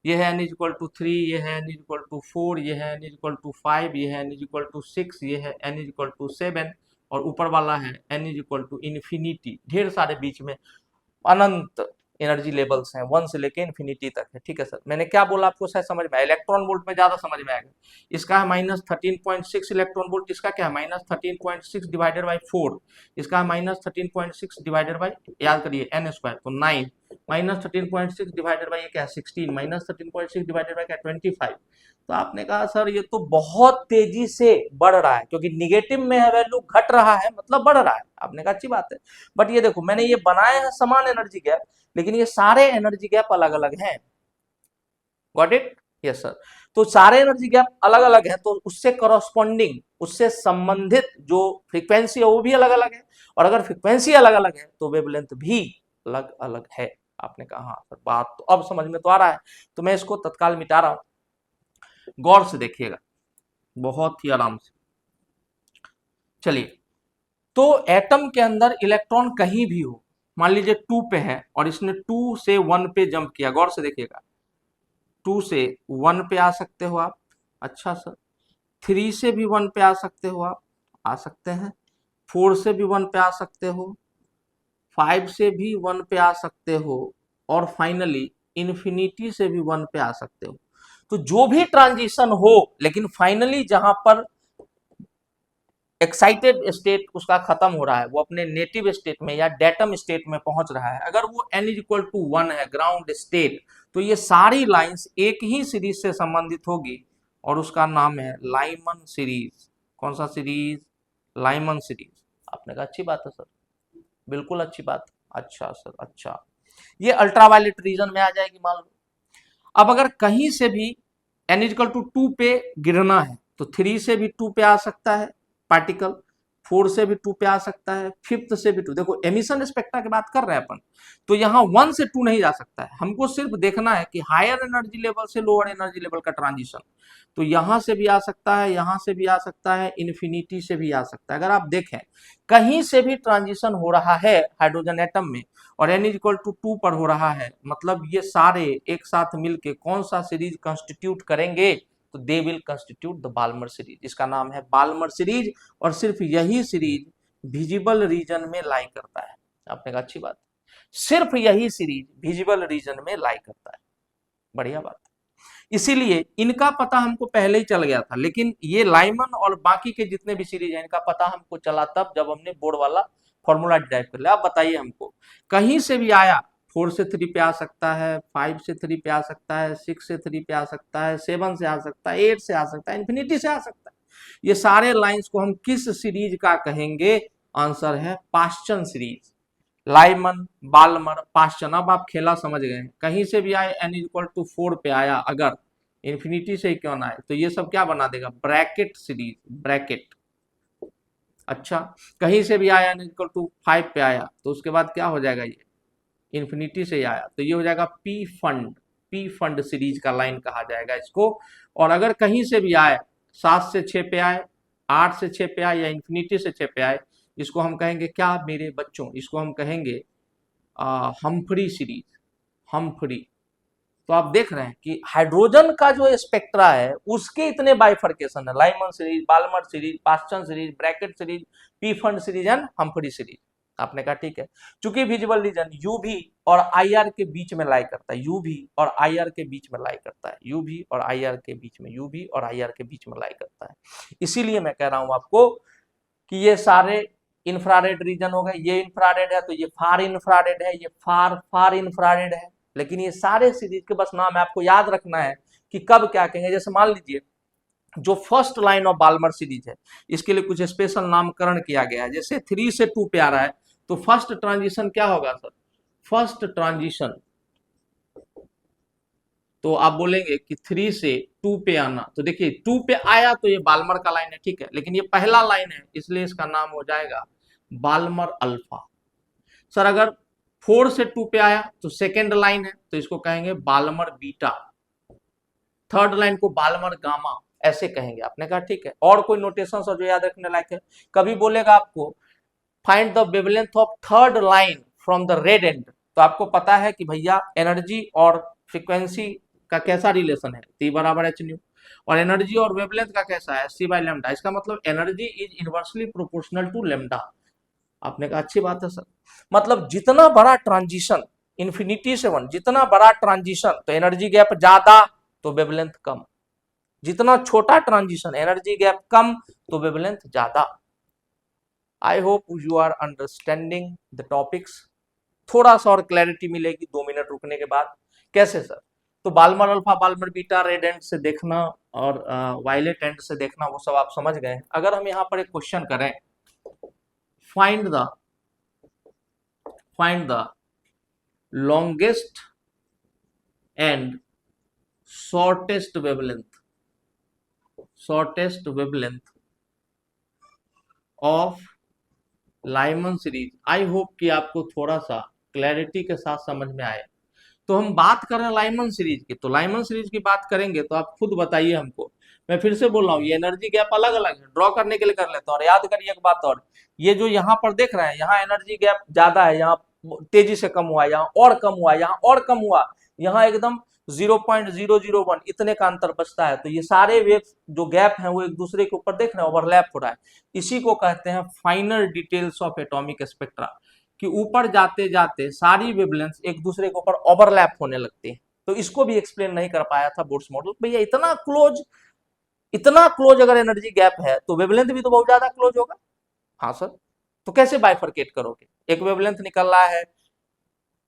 ये है n इज इक्वल टू 3, ये है n इज इक्वल टू 4, ये है n इज इक्वल टू 5, ये है n इज इक्वल टू 6, ये है n इज इक्वल टू 7, और ऊपर वाला है n is equal to infinity. ढेर सारे बीच में अनंत एनर्जी लेवल्स हैं, 1 से लेके इन्फिनिटी तक है। ठीक है सर, मैंने क्या बोला आपको शायद समझ में आया। इलेक्ट्रॉन वोल्ट में ज्यादा समझ में आएगा। इसका है -13.6 इलेक्ट्रॉन वोल्ट, इसका क्या है -13.6 डिवाइडेड बाई 4, इसका है -13.6 डिवाइडेड बाई, याद करिए n स्क्वायर, तो 9, -13.6 डिवाइडेड बाई क्या है 16, -13.6 डिवाइडेड बाई क्या 25। तो आपने कहा सर ये तो बहुत तेजी से बढ़ रहा है, क्योंकि निगेटिव में है वैल्यू, घट रहा है मतलब बढ़ रहा है। आपने कहा अच्छी बात है, बट ये देखो मैंने ये बनाए हैं समान एनर्जी गैप, लेकिन ये सारे एनर्जी गैप अलग अलग हैं। Got it? Yes sir. तो सारे एनर्जी गैप अलग अलग है, तो उससे करस्पॉन्डिंग, उससे संबंधित जो फ्रीक्वेंसी है वो भी अलग अलग है, और अगर फ्रीक्वेंसी अलग अलग है तो वेवलेंथ भी अलग अलग है। आपने कहा हाँ सर, बात तो अब समझ में तो आ रहा है, तो मैं इसको तत्काल मिटा रहा हूं, गौर से देखिएगा, बहुत ही आराम से। चलिए, तो एटम के अंदर इलेक्ट्रॉन कहीं भी हो, मान लीजिए 2 पे है और इसने 2 से 1 पे जंप किया, गौर से देखिएगा, 2 से 1 पे आ सकते हो आप, अच्छा सर, 3 से भी 1 पे आ सकते हो आप, आ सकते हैं, 4 से भी 1 पे आ सकते हो, 5 से भी 1 पे आ सकते हो, और फाइनली इन्फिनिटी से भी 1 पे आ सकते हो। तो जो भी ट्रांजिशन हो, लेकिन फाइनली जहां पर एक्साइटेड स्टेट उसका खत्म हो रहा है, वो अपने नेटिव स्टेट में या डेटम स्टेट में पहुंच रहा है, अगर वो n इज इक्वल टू 1 है, ग्राउंड स्टेट, तो ये सारी लाइंस एक ही सीरीज से संबंधित होगी, और उसका नाम है लाइमन सीरीज। कौन सा सीरीज? Lyman series. आपने कहा अच्छी बात है सर, बिल्कुल अच्छी बात। अच्छा सर, अच्छा, ये अल्ट्रावायलेट रीजन में आ जाएगी मान लो। अब अगर कहीं से भी n इज इक्वल टू 2 पे गिरना है, तो 3 से भी 2 पे आ सकता है पार्टिकल, 4 से भी 2 पे आ सकता है, 5th से भी 2। देखो एमिशन स्पेक्ट्रा की बात कर रहे हैं अपन, तो यहाँ 1 से 2 नहीं जा सकता है। हमको सिर्फ देखना है कि हायर एनर्जी लेवल से लोअर एनर्जी लेवल का ट्रांजिशन, तो यहाँ से भी आ सकता है, यहाँ से भी आ सकता है, इन्फिनिटी से भी आ सकता है। अगर आप देखें कहीं से भी ट्रांजिशन हो रहा है हाइड्रोजन एटम में और n इज इक्वल टू 2 पर हो रहा है, मतलब ये सारे एक साथ मिलके कौन सा सीरीज कंस्टिट्यूट करेंगे, तो they will constitute the Balmer series. इसका नाम है बाल्मर सीरीज, और सिर्फ यही सीरीज विजिबल रीजन में लाई करता है। आपने कहा अच्छी बात, सिर्फ यही सीरीज विजिबल रीजन में लाई करता है, बढ़िया बात। इसीलिए इनका पता हमको पहले ही चल गया था, लेकिन ये लाइमन और बाकी के जितने भी सीरीज हैं इनका पता हमको चला तब जब हमने बोर्ड वाला फॉर्मूला डिराइव कर लिया। आप बताइए हमको, कहीं से भी आया 4 से 3 पे आ सकता है, 5 से 3 पे आ सकता है, 6 से 3 पे आ सकता है, 7 से आ सकता है, 8 से आ सकता है, इन्फिनिटी से आ सकता है। ये सारे लाइंस को हम किस सीरीज का कहेंगे? आंसर है Paschen series. Lyman, Balmer, Paschen. अब आप खेला समझ गए, कहीं से भी आए n इक्वल टू 4 पे आया, अगर इन्फिनिटी से ही क्यों ना आए, तो ये सब क्या बना देगा? Brackett series, bracket. अच्छा, कहीं से भी आया n इक्वल टू 5 पे आया, तो उसके बाद क्या हो जाएगा? ये इन्फिनिटी से ही आया, तो ये हो जाएगा P fund, P fund series का लाइन कहा जाएगा इसको। और अगर कहीं से भी आए 7 से 6 पे आए, 8 से 6 पे आए, या इन्फिनिटी से 6 पे आए, इसको हम कहेंगे क्या मेरे बच्चों? इसको हम कहेंगे हम्फ्री सीरीज, हम्फ्री। तो आप देख रहे हैं कि हाइड्रोजन का जो स्पेक्ट्रा है उसके इतने बाइफर्केशन है, Lyman series, Balmer series, Paschen series, Brackett series, Pfund series and Humphrey series. आपने कहा ठीक है, चूंकि विजिबल रीजन यूवी और आईआर के बीच में लाई करता है, यूवी और आईआर के बीच में लाई करता है, यूवी और आईआर के बीच में, यूवी और आईआर के बीच में लाई करता है। इसीलिए मैं कह रहा हूं आपको कि ये सारे इंफ्रारेड रीजन हो गए, ये इंफ्रारेड है तो ये फार इंफ्रारेड है, ये फार फार इंफ्रारेड है। लेकिन ये सारे सीरीज के बस नाम है, आपको याद रखना है कि कब क्या कहेंगे। जैसे मान लीजिए जो first line of Balmer series है, इसके लिए कुछ स्पेशल नामकरण किया गया है। जैसे 3 से 2 पे आ रहा है, तो फर्स्ट ट्रांजिशन क्या होगा सर? फर्स्ट ट्रांजिशन, तो आप बोलेंगे कि 3 से 2 पे आना, तो देखिए 2 पे आया तो ये बाल्मर का लाइन है, ठीक है, लेकिन ये पहला लाइन है इसलिए इसका नाम हो जाएगा बाल्मर अल्फा। सर अगर 4 से 2 पे आया तो सेकेंड लाइन है, तो इसको कहेंगे बाल्मर बीटा। थर्ड लाइन को बाल्मर गामा, ऐसे कहेंगे। आपने कहा ठीक है। और कोई नोटेशन सर जो याद रखने लायक है? कभी बोलेगा आपको find the wavelength of third line from the red and, तो आपको पता है कि भैया एनर्जी और फ्रीक्वेंसी का कैसा रिलेशन है? T बराबर एच न्यू। और एनर्जी और वेवलेंथ का कैसा है? C by lambda. इसका मतलब energy is inversely proportional to lambda. आपने कहा अच्छी बात है सर, मतलब जितना बड़ा ट्रांजिशन इन्फिनिटी से 1, जितना बड़ा ट्रांजिशन तो एनर्जी गैप ज्यादा तो वेवलेंथ कम, जितना छोटा ट्रांजिशन एनर्जी गैप कम तो वेवलेंथ ज्यादा। I hope you are understanding the topics. थोड़ा सा और क्लैरिटी मिलेगी 2 मिनट रुकने के बाद। कैसे सर? तो Balmer alpha, Balmer beta, red end से देखना और वायलेट एंड से देखना, वो सब आप समझ गए। अगर हम यहाँ पर एक क्वेश्चन करें, find the longest and shortest wavelength of Lyman series. I hope कि आपको थोड़ा सा क्लैरिटी के साथ समझ में आए। तो हम बात कर रहे हैं लाइमन सीरीज की, तो लाइमन सीरीज की बात करेंगे तो आप खुद बताइए हमको। मैं फिर से बोल रहा हूँ, ये एनर्जी गैप अलग अलग है, ड्रॉ करने के लिए कर लेते हैं। और याद करिए एक बात और, ये जो यहाँ पर देख रहे हैं, यहाँ एनर्जी गैप ज्यादा है, यहाँ तेजी से कम हुआ, यहाँ और कम हुआ, यहाँ और कम हुआ, यहाँ एकदम 0.001 इतने का अंतर बचता है। तो ये सारे वेव्स जो गैप हैं वो एक दूसरे के ऊपर देख रहे हैं, ओवरलैप हो रहा है। इसी को कहते हैं final details of atomic spectra, कि ऊपर जाते जाते सारी वेवलेंथ एक दूसरे के ऊपर ओवरलैप होने लगती है। तो इसको भी एक्सप्लेन नहीं कर पाया था बोर्ड्स मॉडल। भैया इतना क्लोज अगर एनर्जी गैप है तो वेवलेंथ भी तो बहुत ज्यादा क्लोज होगा। हाँ सर, तो कैसे बाइफरकेट करोगे? एक वेवलेंथ निकल रहा है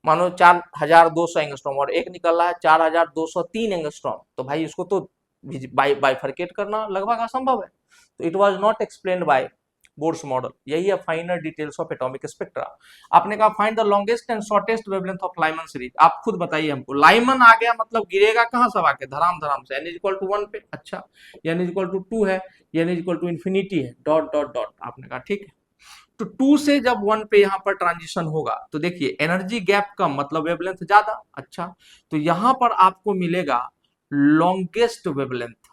मानो 4200 एंगस्ट्रॉम और एक निकल रहा है 4203 एंगस्ट्रॉम, तो भाई इसको तो बाइफरकेट करना लगभग असंभव है। तो it was not explained bye Bohr's model, यही है फाइनर डिटेल्स ऑफ एटॉमिक स्पेक्ट्रा। आपने कहा find the longest and shortest wavelength of Lyman series, आप खुद बताइए हमको, लाइमन आ गया मतलब गिरेगा कहां सब आके, धराम धराम से, n इक्वल टू 1 पे, अच्छा n इक्वल टू 2 है, n इक्वल टू इन्फिनिटी है, डॉट डॉट डॉट, आपने कहा ठीक है। तो 2 से जब 1 पे यहाँ पर ट्रांजिशन होगा तो देखिए एनर्जी गैप कम मतलब वेवलेंथ ज्यादा, अच्छा तो यहाँ पर आपको मिलेगा लॉन्गेस्ट वेवलेंथ,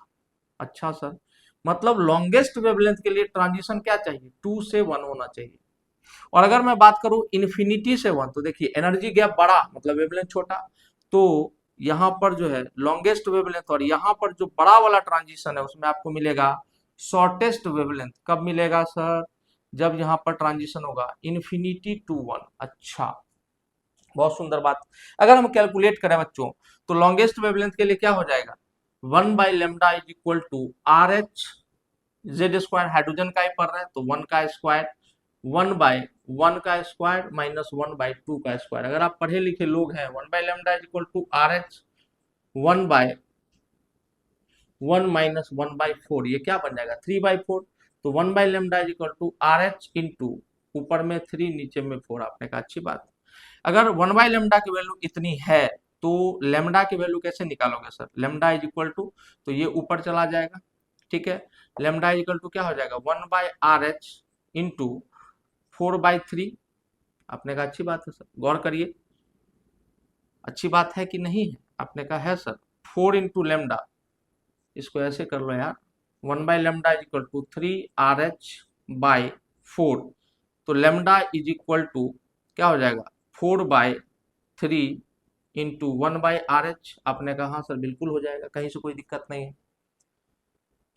अच्छा सर मतलब लॉन्गेस्ट वेवलेंथ के लिए ट्रांजिशन क्या चाहिए, 2 से 1 होना चाहिए। और अगर मैं बात करूं इन्फिनिटी से 1 तो देखिए एनर्जी गैप बड़ा मतलब वेवलेंथ छोटा, तो यहाँ पर जो है लॉन्गेस्ट वेवलेंथ और यहाँ पर जो बड़ा वाला ट्रांजिशन है उसमें आपको मिलेगा शॉर्टेस्ट वेवलेंथ, कब मिलेगा सर, जब यहाँ पर ट्रांजिशन होगा इन्फिनिटी टू 1, अच्छा बहुत सुंदर बात। अगर हम कैलकुलेट करें बच्चों तो लॉन्गेस्ट वेवलेंथ के लिए क्या हो जाएगा, 1/λ is equal to RH Z square, hydrogen का ही पढ़ रहे हैं तो 1 का स्क्वायर, 1/1 का स्क्वायर माइनस 1/2 का स्क्वायर, अगर आप पढ़े लिखे लोग हैं 1/λ is equal to RH 1/1 minus 1/4, ये क्या बन जाएगा 3/4, तो 1/λ is equal to RH into ऊपर में 3 नीचे में 4, आपने कहा अच्छी बात। अगर 1/λ की वैल्यू इतनी है तो लेमडा की वैल्यू कैसे निकालोगे sir, lambda is equal to, तो ये ऊपर चला जाएगा, ठीक है, लेमडा इज इक्वल टू क्या हो जाएगा 1/RH इंटू 4/3, आपने कहा अच्छी बात है सर, गौर करिए अच्छी बात है कि नहीं है, आपने कहा है सर, 4 इंटू लेमडा, इसको ऐसे कर लो यार, 1/λ इज इक्वल टू 3RH/4, तो लेमडा इज इक्वल टू क्या हो जाएगा 4/3 इंटू 1/RH, आपने कहा हाँ सर बिल्कुल हो जाएगा, कहीं से कोई दिक्कत नहीं है,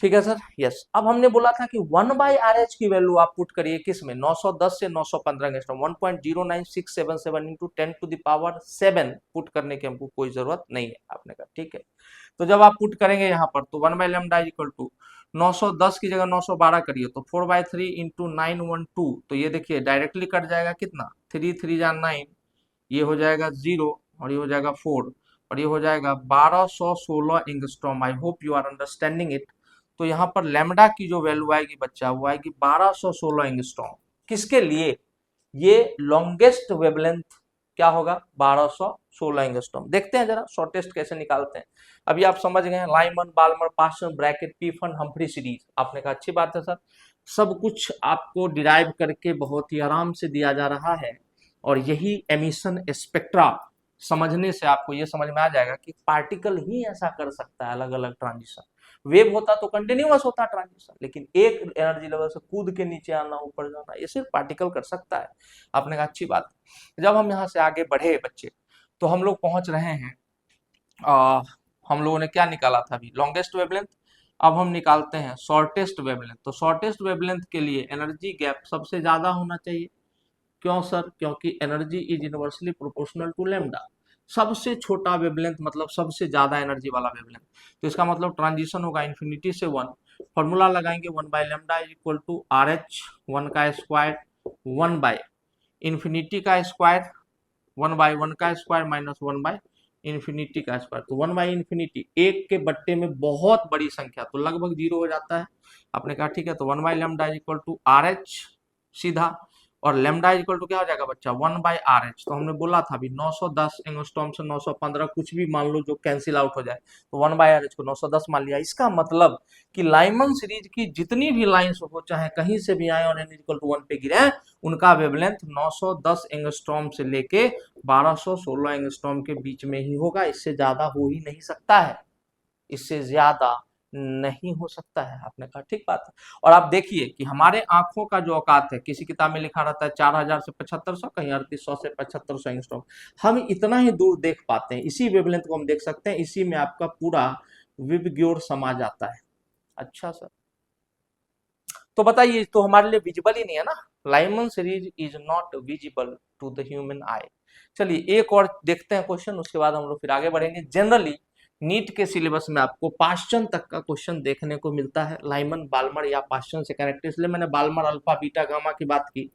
ठीक है सर, यस। अब हमने बोला था कि 1/RH की वैल्यू आप पुट करिए किस में, 910 से 915 angstrom, 1.09677 into 10 to the power 7 put करने की हमको कोई जरूरत नहीं है, आपने कहा ठीक है। तो जब आप पुट करेंगे यहाँ पर तो 1/λ इज इक्वल टू 910 की जगह 912 करिए तो 4/3 इंटू 912, तो ये देखिए डायरेक्टली कट जाएगा कितना, 3 3 जा 9, ये हो जाएगा 0 और ये हो जाएगा 4 और ये हो जाएगा 1216 angstrom, I hope you are understanding it. तो यहाँ पर लैम्डा की जो वैल्यू आएगी बच्चा वो आएगी 1216 एंगस्ट्रॉम, किसके लिए, ये लॉन्गेस्ट वेवलेंथ क्या होगा 1216 एंगस्ट्रॉम। देखते हैं जरा शॉर्टेस्ट कैसे निकालते हैं, अभी आप समझ गए हैं Lyman Balmer Pascal Brackett Pfund Humphrey series, आपने कहा अच्छी बात है सर, सब कुछ आपको डिराइव करके बहुत ही आराम से दिया जा रहा है, और यही एमिशन स्पेक्ट्रा समझने से आपको ये समझ में आ जाएगा कि पार्टिकल ही ऐसा कर सकता है अलग अलग ट्रांजिशन, वेव होता तो कंटिन्यूअस होता ट्रांजिशन, लेकिन एक एनर्जी लेवल से कूद के नीचे आना ऊपर जाना ये सिर्फ पार्टिकल कर सकता है, आपने कहा अच्छी बात। जब हम यहाँ से आगे बढ़े बच्चे तो हम लोग पहुंच रहे हैं हम लोगों ने क्या निकाला था अभी, लॉन्गेस्ट वेवलेंथ, अब हम निकालते हैं शॉर्टेस्ट वेवलेंथ। तो शॉर्टेस्ट वेवलेंथ के लिए एनर्जी गैप सबसे ज्यादा होना चाहिए, क्यों सर, क्योंकि energy is inversely proportional to lambda, सबसे छोटा वेवलेंथ मतलब सबसे ज्यादा एनर्जी वाला वेवलेंथ, तो इसका मतलब ट्रांजिशन होगा इन्फिनिटी से 1, फॉर्मूला लगाएंगे 1/λ इज इक्वल टू RH 1 का स्क्वायर 1 बाय इन्फिनिटी का स्क्वायर 1/1 का स्क्वायर माइनस 1 बाय इन्फिनिटी का स्क्वायर, तो 1 बाई इन्फिनिटी एक के बट्टे में बहुत बड़ी संख्या तो लगभग 0 हो जाता है, आपने कहा ठीक है, तो 1/λ इज इक्वल टू RH सीधा, और लेमडा इक्वल टू क्या हो जाएगा बच्चा 1/RH, तो हमने बोला था अभी 910 एंगस्ट्रॉम से 915 कुछ भी मान लो जो कैंसिल आउट हो जाए, तो 1/RH को 910 मान लिया, इसका मतलब कि लाइमन सीरीज की जितनी भी लाइंस हो चाहे कहीं से भी आए और n इक्वल टू 1 पे गिरे उनका वेवलेंथ 910 एंगस्ट्रॉम से लेके 1216 एंगस्ट्रॉम के बीच में ही होगा, इससे ज्यादा हो ही नहीं सकता है, इससे ज्यादा नहीं हो सकता है, आपने कहा ठीक बात है। और आप देखिए कि हमारे आंखों का जो औकात है, किसी किताब में लिखा रहता है 4000 से 7500, कहीं 3800 से 7500 एंगस्ट्रॉम, हम इतना ही दूर देख पाते हैं, इसी वेवलेंथ को हम देख सकते हैं, इसी में आपका पूरा विबग्योर समा जाता है। अच्छा सर, तो बताइए तो हमारे लिए विजिबल ही नहीं है ना, Lyman series is not visible to the human eye. चलिए एक और देखते हैं क्वेश्चन, उसके बाद हम लोग फिर आगे बढ़ेंगे। जनरली नीट के सिलेबस में आपको पाश्चन तक का क्वेश्चन देखने को मिलता है, लाइमन बाल्मर या पाश्चन से कनेक्टेड, इसलिए मैंने बाल्मर अल्फा बीटा गामा की बात की।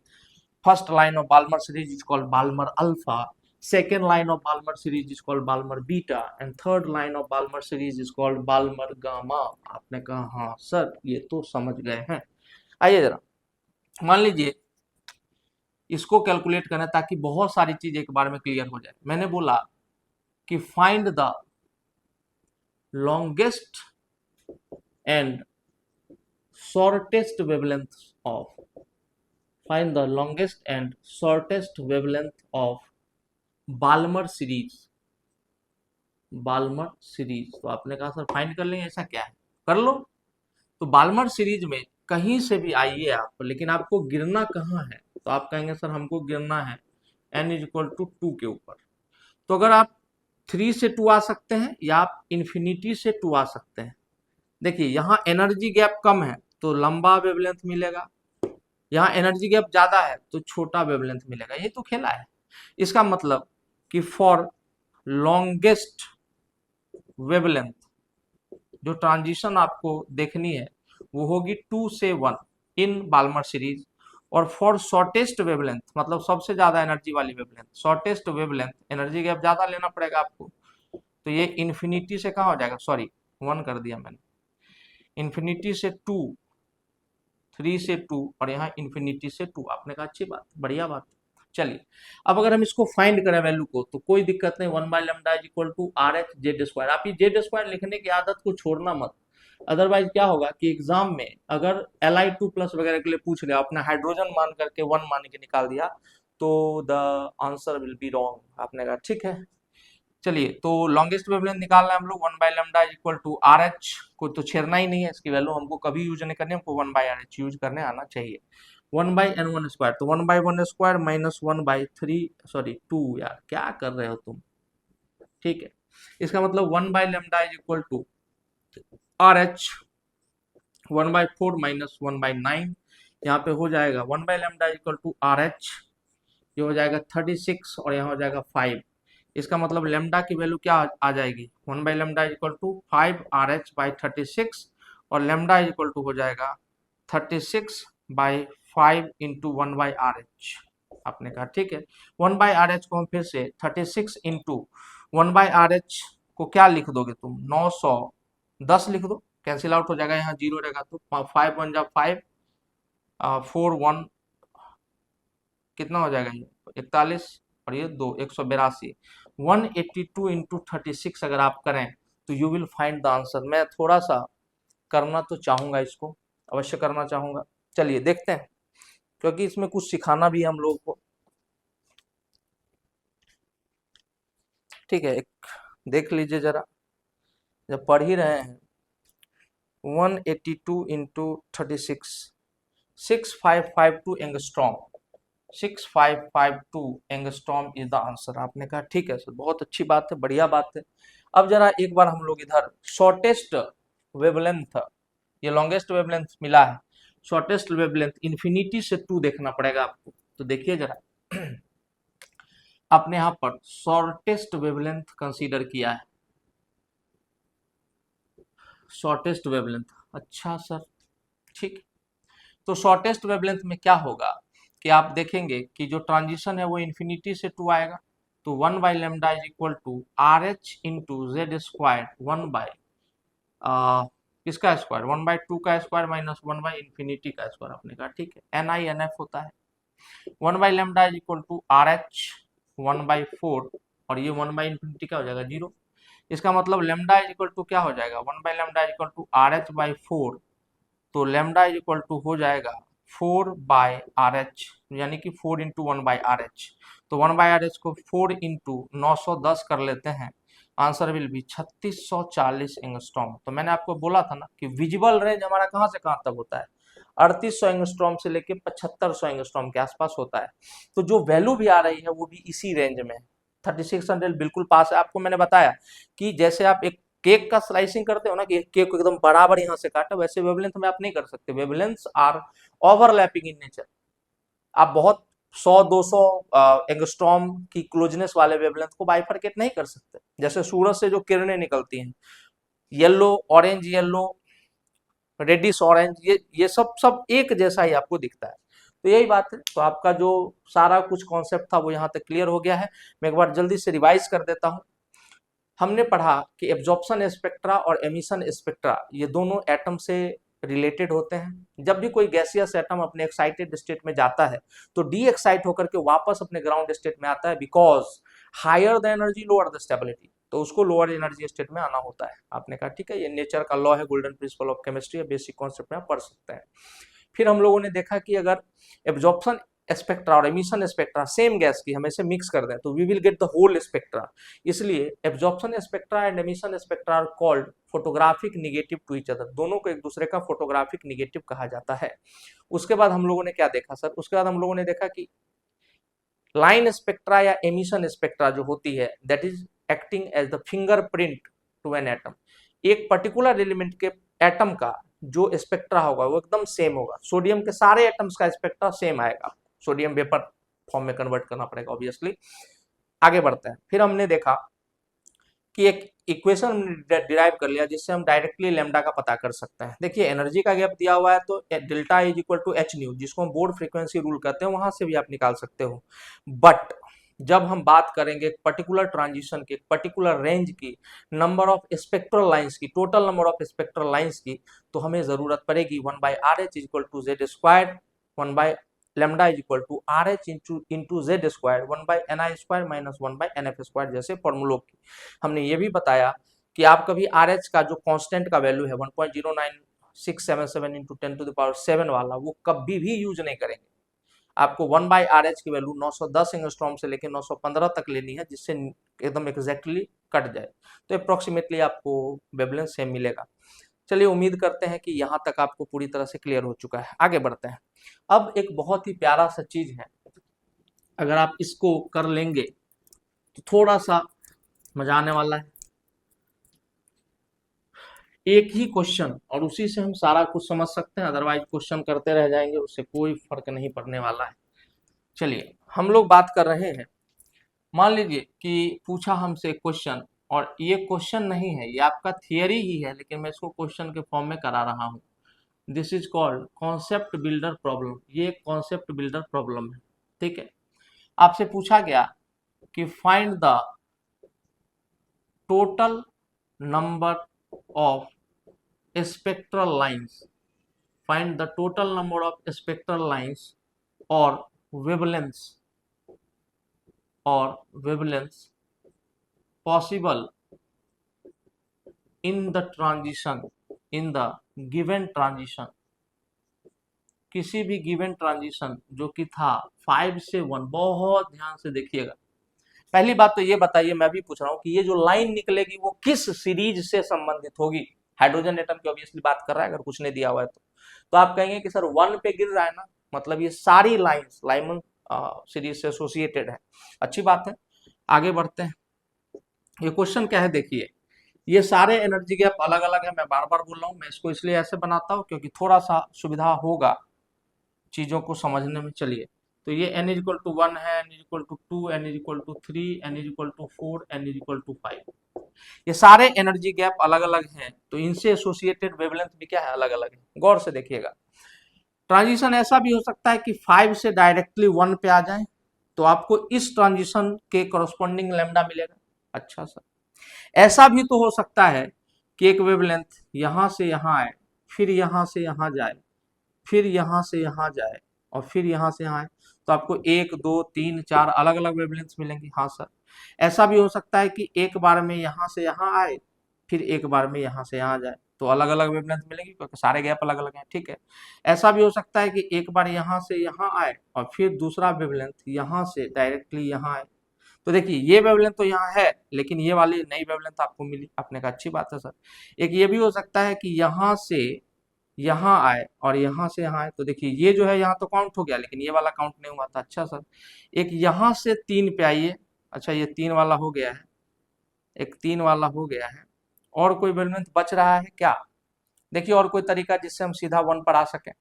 First line of Balmer series is called Balmer alpha, second line of Balmer series is called Balmer beta and third line of Balmer series is called Balmer gamma। आपने कहा हाँ sir ये तो समझ गए हैं, आइए जरा मान लीजिए इसको कैलकुलेट करना है ताकि बहुत सारी चीज एक बार में क्लियर हो जाए। मैंने बोला कि find the longest and shortest wavelength of find the longest and shortest wavelength of Balmer series. Balmer series तो आपने कहा सर फाइंड कर लेंगे, ऐसा क्या है, कर लो। तो बाल्मर सीरीज में कहीं से भी आइए आप, लेकिन आपको गिरना कहाँ है, तो आप कहेंगे सर हमको गिरना है n इज इक्वल टू 2 के ऊपर। तो अगर आप 3 से 2 आ सकते हैं या आप इन्फिनिटी से 2 आ सकते हैं। देखिए यहाँ एनर्जी गैप कम है तो लंबा वेवलेंथ मिलेगा, यहाँ एनर्जी गैप ज्यादा है तो छोटा वेवलेंथ मिलेगा, ये तो खेला है। इसका मतलब कि फॉर लॉन्गेस्ट वेवलेंथ जो ट्रांजिशन आपको देखनी है वो होगी 2 से 1 इन बाल्मर सीरीज। और फॉर शॉर्टेस्ट वेवलेंथ मतलब सबसे ज्यादा एनर्जी वाली wavelength, shortest wavelength energy gap ज्यादा लेना पड़ेगा आपको, तो ये इन्फिनिटी से कहाँ हो जाएगा, सॉरी 1 कर दिया मैंने, इन्फिनिटी से 2, 3 से 2 और यहाँ इन्फिनिटी से 2। आपने कहा अच्छी बात, बढ़िया बात। चलिए अब अगर हम इसको फाइंड करें वैल्यू को तो कोई दिक्कत नहीं, 1/λ इज इक्वल टू RH/z²। आप ये z² लिखने की आदत को छोड़ना मत, अदरवाइज क्या होगा कि एग्जाम में अगर Li2+ वगैरह के लिए पूछ लिया, आपने हाइड्रोजन मान करके 1 मान के निकाल दिया तो the answer will be wrong. आपने कहा ठीक है। चलिए तो लॉन्गेस्ट वेवलेंथ निकालना है हम लोग, 1/λ इज इक्वल टू RH को तो छेड़ना ही नहीं है, इसकी वैल्यू हमको कभी यूज नहीं करनी, हमको 1/RH यूज करने आना चाहिए। 1/n1² तो 1/1² माइनस 1/3, सॉरी 2, यार क्या कर रहे हो तुम, ठीक है। इसका मतलब 1/λ is equal to RH 1/4 minus 1/9, यहाँ पे हो जाएगा 1/λ इज इक्वल टू RH, ये हो जाएगा 36 और यहाँ हो जाएगा 5। इसका मतलब लेमडा की वैल्यू क्या आ जाएगी, 1/λ इज इक्वल टू 5RH/36 और लेमडा इज इक्वल टू हो जाएगा 36/5 इंटू 1/RH। आपने कहा ठीक है। 1/RH को हम फिर से 36 इंटू 1/RH को क्या लिख दोगे तुम, 910 लिख दो, कैंसिल आउट हो जाएगा, यहाँ 0 रहेगा तो 5 1 जा 5, 4 1 कितना हो जाएगा, ये 41 और ये 2 182। 182 इंटू 36 अगर आप करें तो you will find the answer. मैं थोड़ा सा करना तो चाहूंगा, इसको अवश्य करना चाहूंगा। चलिए देखते हैं, क्योंकि इसमें कुछ सिखाना भी है हम लोग को, ठीक है। एक देख लीजिए जरा, जब पढ़ ही रहे हैं, 182 into 36, 6552 angstrom, 6552 angstrom is the answer. आपने कहा ठीक है सर, बहुत अच्छी बात है, बढ़िया बात है। अब जरा एक बार हम लोग इधर शॉर्टेस्ट वेवलेंथ, ये लॉन्गेस्ट वेवलेंथ मिला है, शॉर्टेस्ट वेवलेंथ इन्फिनिटी से 2 देखना पड़ेगा आपको। तो देखिए जरा, आपने यहाँ पर शॉर्टेस्ट वेवलेंथ कंसीडर किया है, शॉर्टेस्ट वेवलेंथ, अच्छा सर ठीक। तो शॉर्टेस्ट वेवलेंथ में क्या होगा कि आप देखेंगे कि जो ट्रांजिशन है वो इन्फिनिटी से 2 आएगा, तो 1/λ is equal to RH into Z², 1/, किसका स्क्वायर, 1/2 का स्क्वायर माइनस 1/∞ का स्क्वायर। आपने कहा ठीक है, NI/NF होता है। 1/λ इज इक्वल टू RH 1/4 और ये 1/∞ का हो जाएगा 0। इसका मतलब लेमडा इज इक्वल टू क्या हो जाएगा, 1/λ इज इक्वल टू RH/4, तो लेमडा इज इक्वल टू हो जाएगा 4/RH, यानी कि 4 इंटू 1/RH। तो 1/RH को 4 इंटू 910 कर लेते हैं, आंसर विल बी 3640 एंगस्ट्रॉम। तो मैंने आपको बोला था ना कि विजिबल रेंज हमारा कहाँ से कहाँ तक होता है, 3800 एंगस्ट्रॉम से लेके 7500 एंगस्ट्रॉम के आसपास होता है। तो जो वैल्यू भी आ रही है वो भी इसी रेंज में है, 3600 बिल्कुल पास है। आपको मैंने बताया कि जैसे आप एक केक का स्लाइसिंग करते हो ना, कि केक को एकदम बराबर यहाँ से काटा, वैसे वेवलेंथ में आप नहीं कर सकते, wavelength are overlapping in nature. आप बहुत 100-200 एंगस्ट्रॉम की क्लोजनेस वाले वेवलेंथ को बाइफरकेट नहीं कर सकते। जैसे सूरज से जो किरणें निकलती हैं, yellow, orange yellow, reddish orange, ये सब एक जैसा ही आपको दिखता है। तो यही बात है। तो आपका जो सारा कुछ कॉन्सेप्ट था वो यहाँ तक क्लियर हो गया है। मैं एक बार जल्दी से रिवाइज कर देता हूँ। हमने पढ़ा कि एब्जॉर्प्शन स्पेक्ट्रा और एमिशन स्पेक्ट्रा ये दोनों एटम से रिलेटेड होते हैं। जब भी कोई गैसियस एटम अपने एक्साइटेड स्टेट में जाता है तो डी एक्साइट होकर के वापस अपने ग्राउंड स्टेट में आता है, because higher the energy lower the stability, तो उसको लोअर एनर्जी स्टेट में आना होता है। आपने कहा ठीक है, ये नेचर का लॉ है, golden principle of chemistry, basic concept में आप पढ़ सकते हैं। फिर हम लोगों ने देखा कि अगर एब्जॉर्प्शन स्पेक्ट्रा और एमिशन स्पेक्ट्रा सेम गैस की हम ऐसे मिक्स कर दें तो we will get the whole spectra. इसलिए absorption spectra and emission spectra are called photographic negative to each other, दोनों को एक दूसरे का फोटोग्राफिक निगेटिव कहा जाता है। उसके बाद हम लोगों ने क्या देखा सर, उसके बाद हम लोगों ने देखा कि लाइन स्पेक्ट्रा या एमिशन स्पेक्ट्रा जो होती है that is acting as the fingerprint to an atom. एक पर्टिकुलर एलिमेंट के एटम का जो स्पेक्ट्रा होगा वो एकदम सेम होगा, सोडियम के सारे एटम्स का स्पेक्ट्रा सेम आएगा, सोडियम वेपर फॉर्म में कन्वर्ट करना पड़ेगा ऑब्वियसली। आगे बढ़ते हैं, फिर हमने देखा कि एक इक्वेशन डिराइव कर लिया जिससे हम डायरेक्टली लैम्डा का पता कर सकते हैं। देखिए एनर्जी का गैप दिया हुआ है तो delta is equal to H nu, जिसको हम बोर्ड फ्रीक्वेंसी रूल कहते हैं, वहां से भी आप निकाल सकते हो। बट जब हम बात करेंगे एक पर्टिकुलर ट्रांजिशन की, एक पर्टिकुलर रेंज की, नंबर ऑफ स्पेक्ट्रल लाइंस की, total number of spectral lines की, तो हमें जरूरत पड़ेगी 1/RH is equal to Z square, 1 lambda is equal to RH into Z square, 1/NI square minus 1/NF square जैसे फॉर्मूलों की। हमने ये भी बताया कि आप कभी RH का जो कांस्टेंट का वैल्यू है 1.09677 इंटू 10⁻⁷ वाला, वो कभी भी यूज नहीं करेंगे। आपको 1/RH की वैल्यू 910 एंगस्ट्रॉम से लेकर 915 तक लेनी है, जिससे एकदम एग्जैक्टली कट जाए, तो अप्रोक्सीमेटली आपको वेवलेंथ सेम मिलेगा। चलिए उम्मीद करते हैं कि यहाँ तक आपको पूरी तरह से क्लियर हो चुका है। आगे बढ़ते हैं। अब एक बहुत ही प्यारा सा चीज है, अगर आप इसको कर लेंगे तो थोड़ा सा मजा आने वाला है। एक ही क्वेश्चन और उसी से हम सारा कुछ समझ सकते हैं, अदरवाइज क्वेश्चन करते रह जाएंगे, उससे कोई फर्क नहीं पड़ने वाला है। चलिए हम लोग बात कर रहे हैं, मान लीजिए कि पूछा हमसे क्वेश्चन, और ये क्वेश्चन नहीं है, ये आपका थियरी ही है, लेकिन मैं इसको क्वेश्चन के फॉर्म में करा रहा हूँ। This is called concept builder problem, ये एक कॉन्सेप्ट बिल्डर प्रॉब्लम है। ठीक है, आपसे पूछा गया कि find the total number of spectral lines, find the total number of spectral lines और wavelengths possible in the transition, in the given transition, किसी भी गिवन ट्रांजिशन जो कि था 5 से 1। बहुत ध्यान से देखिएगा। पहली बात तो ये बताइए, मैं भी पूछ रहा हूँ कि ये जो लाइन निकलेगी वो किस सीरीज से संबंधित होगी। हाइड्रोजन एटम की ऑब्वियसली बात कर रहा है, अगर कुछ नहीं दिया हुआ है तो आप कहेंगे कि सर 1 पे गिर रहा है ना, मतलब ये सारी लाइंस लाइमन सीरीज से एसोसिएटेड है। अच्छी बात है, आगे बढ़ते हैं। ये क्वेश्चन क्या है देखिए, ये सारे एनर्जी गैप अलग अलग है, मैं बार बार बोल रहा हूँ, मैं इसको इसलिए ऐसे बनाता हूँ क्योंकि थोड़ा सा सुविधा होगा चीजों को समझने में। चलिए, तो ये n इज इक्वल टू 1 है, n is equal to 2, n is equal to 3, n is equal to 4, n is equal to 5। ये सारे एनर्जी गैप अलग अलग हैं, तो इनसे एसोसिएटेड वेवलेंथ भी क्या है, अलग अलग है। गौर से देखिएगा, ट्रांजिशन ऐसा भी हो सकता है कि 5 से डायरेक्टली 1 पे आ जाए, तो आपको इस ट्रांजिशन के करस्पॉन्डिंग लैम्डा मिलेगा। अच्छा सर, ऐसा भी तो हो सकता है कि एक वेवलेंथ यहां से यहां आए, फिर यहां से यहां जाए, फिर यहां से यहां जाए, और फिर यहां से यहां आए, तो आपको 1 2 3 4 अलग अलग वेवलेंथ मिलेंगी। हाँ सर, ऐसा भी हो सकता है कि एक बार में यहां से यहां आए, फिर एक बार में यहां से यहां जाए, तो अलग अलग वेवलेंथ मिलेंगी क्योंकि सारे गैप अलग अलग हैं। ठीक है, ऐसा भी हो सकता है कि एक बार यहां से यहां आए और फिर दूसरा वेवलेंथ यहां से डायरेक्टली यहां आए। तो देखिए ये वेवलेंथ तो यहाँ है, लेकिन ये वाली नई वेवलेंथ आपको मिली। आपने कहा अच्छी बात है सर। एक ये भी हो सकता है कि यहाँ से यहाँ आए और यहाँ से यहाँ आए, तो देखिए ये जो है यहाँ तो काउंट हो गया, लेकिन ये वाला काउंट नहीं हुआ था। अच्छा सर, एक यहाँ से 3 पे आइए, अच्छा ये 3 वाला हो गया है, एक 3 वाला हो गया है, और कोई वेवलेंथ बच रहा है क्या? देखिए और कोई तरीका जिससे हम सीधा 1 पर आ सके,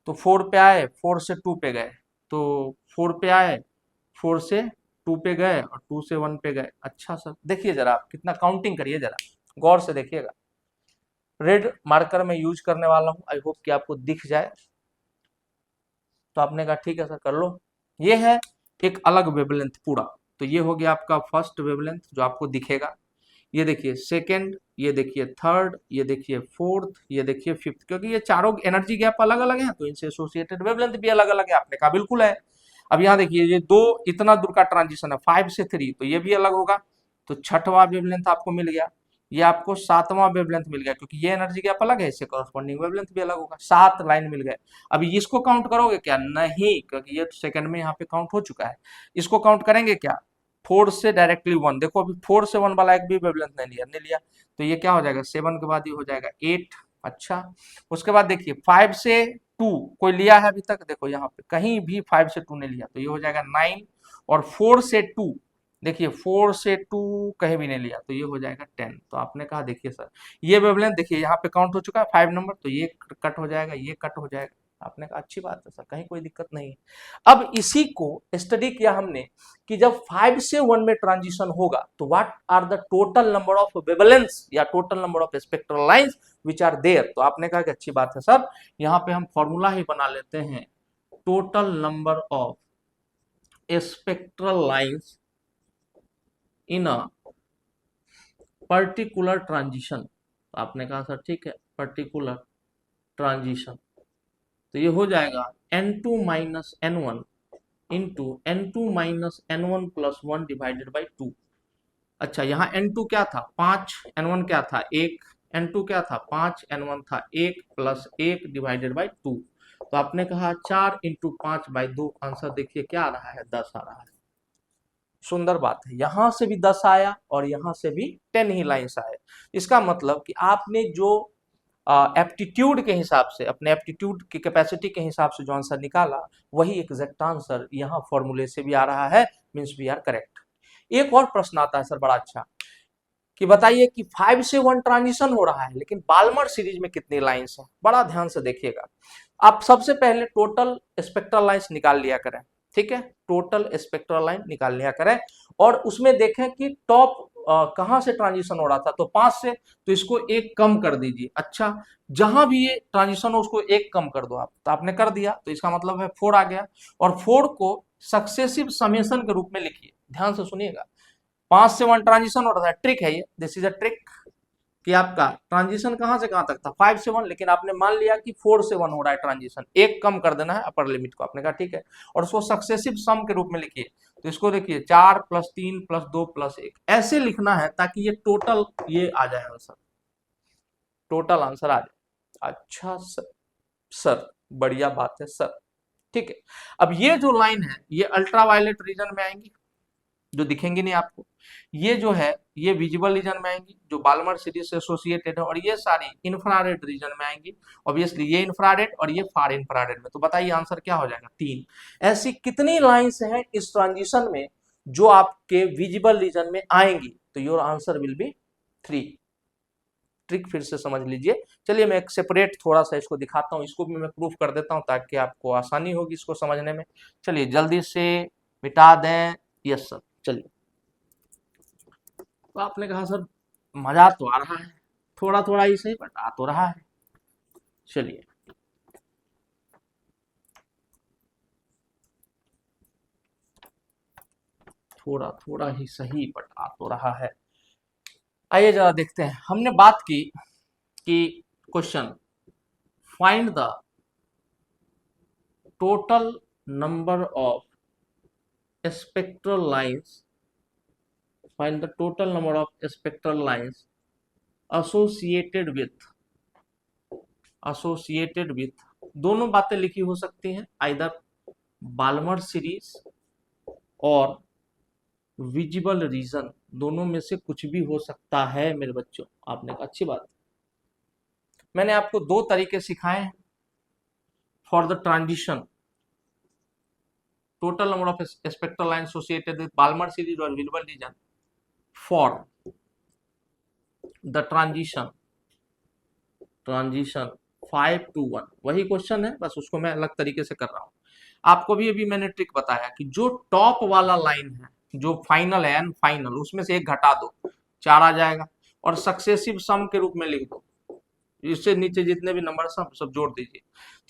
तो 4 पे आए, 4 से 2 पे गए, तो 4 पे आए, 4 से 2 पे गए, और 2 से 1 पे गए। अच्छा सर, देखिए जरा आप कितना काउंटिंग करिए, जरा गौर से देखिएगा। रेड मार्कर में यूज करने वाला हूं, आई होप कि आपको दिख जाए। तो आपने कहा ठीक है सर कर लो। ये है एक अलग वेवलेंथ पूरा, तो ये हो गया आपका फर्स्ट वेवलेंथ जो आपको दिखेगा। ये देखिए सेकेंड, ये देखिए थर्ड, ये देखिए फोर्थ, ये देखिए फिफ्थ, क्योंकि ये चारों एनर्जी गैप अलग अलग हैं तो इनसे एसोसिएटेड वेवलेंथ भी अलग अलग है। आपने कहा बिल्कुल है। अब यहाँ देखिए ये दो इतना दूर का ट्रांजिशन है 5 से 3, तो ये भी अलग होगा, तो छठवां वेवलेंथ आपको मिल गया। ये आपको सातवां वेवलेंथ मिल गया, क्योंकि ये एनर्जी गैप अलग है, इससे कॉरस्पॉन्डिंग वेवलेंथ भी अलग होगा। 7 लाइन मिल गए। अभी इसको काउंट करोगे क्या? नहीं, क्योंकि ये सेकंड में यहाँ पे काउंट हो चुका है। इसको काउंट करेंगे क्या? 4 से डायरेक्टली 1, देखो अभी 4 से 1 वाला एक भी वेवलेंथ नहीं लिया, तो ये क्या हो जाएगा? 7 के बाद ये हो जाएगा 8। अच्छा, उसके बाद देखिए 5 से 2 कोई लिया है अभी तक? देखो यहाँ पे कहीं भी 5 से 2 नहीं लिया, तो ये हो जाएगा 9। और 4 से 2, देखिए 4 से 2 कहीं भी नहीं लिया, तो ये हो जाएगा 10। तो आपने कहा देखिए सर ये वेवलेंथ देखिए यहाँ पे काउंट हो चुका है 5 नंबर, तो ये कट हो जाएगा, ये कट हो जाएगा। आपने कहा अच्छी बात है सर, कहीं कोई दिक्कत नहीं है। अब इसी को स्टडी किया हमने कि जब 5 से 1 में ट्रांजिशन होगा तो what are the total number of wavelengths या total number of spectral lines which are there. तो आपने कहा कि अच्छी बात है सर, यहाँ पे हम फॉर्मूला ही बना लेते हैं, total number of spectral lines in a particular transition. तो आपने कहा सर ठीक है, पर्टिकुलर ट्रांजिशन, तो ये हो जाएगा n2 minus n1 into n2 minus n1 plus 1 divided by 2। अच्छा, यहाँ n2 क्या था? 5, n1 क्या था? 1, n2 क्या था? 5, n1 था 1 प्लस 1 डिवाइडेड बाई 2। तो आपने कहा 4 इंटू 5 बाई 2, आंसर देखिए क्या आ रहा है? 10 आ रहा है। सुंदर बात है, यहां से भी 10 आया और यहां से भी 10 ही लाइंस आए। इसका मतलब कि आपने जो एप्टीट्यूड के हिसाब से, अपने एप्टीट्यूड की कैपेसिटी के हिसाब से जो आंसर निकाला, वही एग्जैक्ट आंसर यहाँ फॉर्मूले से भी आ रहा है, मींस वी आर करेक्ट। एक और प्रश्न आता है सर बड़ा अच्छा, कि बताइए कि 5 से 1 ट्रांजिशन हो रहा है, लेकिन बाल्मर सीरीज में कितनी लाइंस हैं? बड़ा ध्यान से देखिएगा। आप सबसे पहले टोटल स्पेक्ट्रल लाइंस निकाल लिया करें, ठीक है, टोटल स्पेक्ट्रल लाइन निकाल लिया करें, और उसमें देखें कि टॉप कहां से ट्रांजिशन हो रहा था, तो 5 से, तो इसको एक कम कर दीजिए। अच्छा, जहां भी ये ट्रांजिशन हो उसको एक कम कर दो आप, तो आपने कर दिया, तो इसका मतलब है 4 आ गया। और 4 को सक्सेसिव समेशन के रूप में लिखिए, ध्यान से सुनिएगा। 5 से 1 ट्रांजिशन हो रहा था, ट्रिक है ये, दिस इज अ ट्रिक, कि आपका ट्रांजिशन कहां से कहां तक था? 5 से 1, लेकिन आपने मान लिया कि 4 से 1 हो रहा है ट्रांजिशन, एक कम कर देना है अपर लिमिट को। आपने कहा ठीक है, और उसको सक्सेसिव सम के रूप में लिखिए। तो इसको देखिए 4 प्लस 3 प्लस 2 प्लस 1, ऐसे लिखना है ताकि ये टोटल ये आ जाए आंसर, टोटल आंसर आ जाए। अच्छा सर बढ़िया बात है सर, ठीक है। अब ये जो लाइन है ये अल्ट्रावायलेट रीजन में आएंगी, जो दिखेंगी नहीं आपको। ये जो है ये विजिबल रीजन में आएंगी, जो बाल्मर सीरीज से एसोसिएटेड है, और ये सारी इंफ्रारेड रीजन में आएंगी। ऑब्वियसली ये इंफ्रारेड और ये फार इंफ्रारेड में। तो बताइए आंसर क्या हो जाएगा? 3। ऐसी कितनी लाइंस हैं इस ट्रांजिशन में जो आपके विजिबल रीजन में आएंगी? तो your answer will be 3। Trick फिर से समझ लीजिए। चलिए मैं एक सेपरेट थोड़ा सा इसको दिखाता हूँ, इसको भी मैं प्रूफ कर देता हूँ ताकि आपको आसानी होगी इसको समझने में। चलिए जल्दी से मिटा दें। यस सर, चलिए। तो आपने कहा सर मजा तो आ रहा है, थोड़ा थोड़ा ही सही बट आ तो रहा है। चलिए थोड़ा थोड़ा ही सही बट आ तो रहा है। आइए जरा देखते हैं, हमने बात की कि question find the total number of spectral lines, find the total number of spectral lines associated with, दोनों बातें लिखी हो सकती हैं, आइदर बाल्मर सीरीज और विजिबल रीजन, दोनों में से कुछ भी हो सकता है मेरे बच्चों। आपने कहा अच्छी बात। मैंने आपको दो तरीके सिखाए हैं for the transition, total number of spectral line associated with Balmer series और visible region for the transition 5 to 1। वही क्वेश्चन है, बस उसको मैं अलग तरीके से कर रहा हूं। आपको भी अभी मैंने ट्रिक बताया कि जो टॉप वाला लाइन है, जो फाइनल है एन फाइनल, उसमें से एक घटा दो, 4 आ जाएगा, और सक्सेसिव सम के रूप में लिख दो। इससे नीचे जितने भी नंबर सब सब जोड़ दीजिए।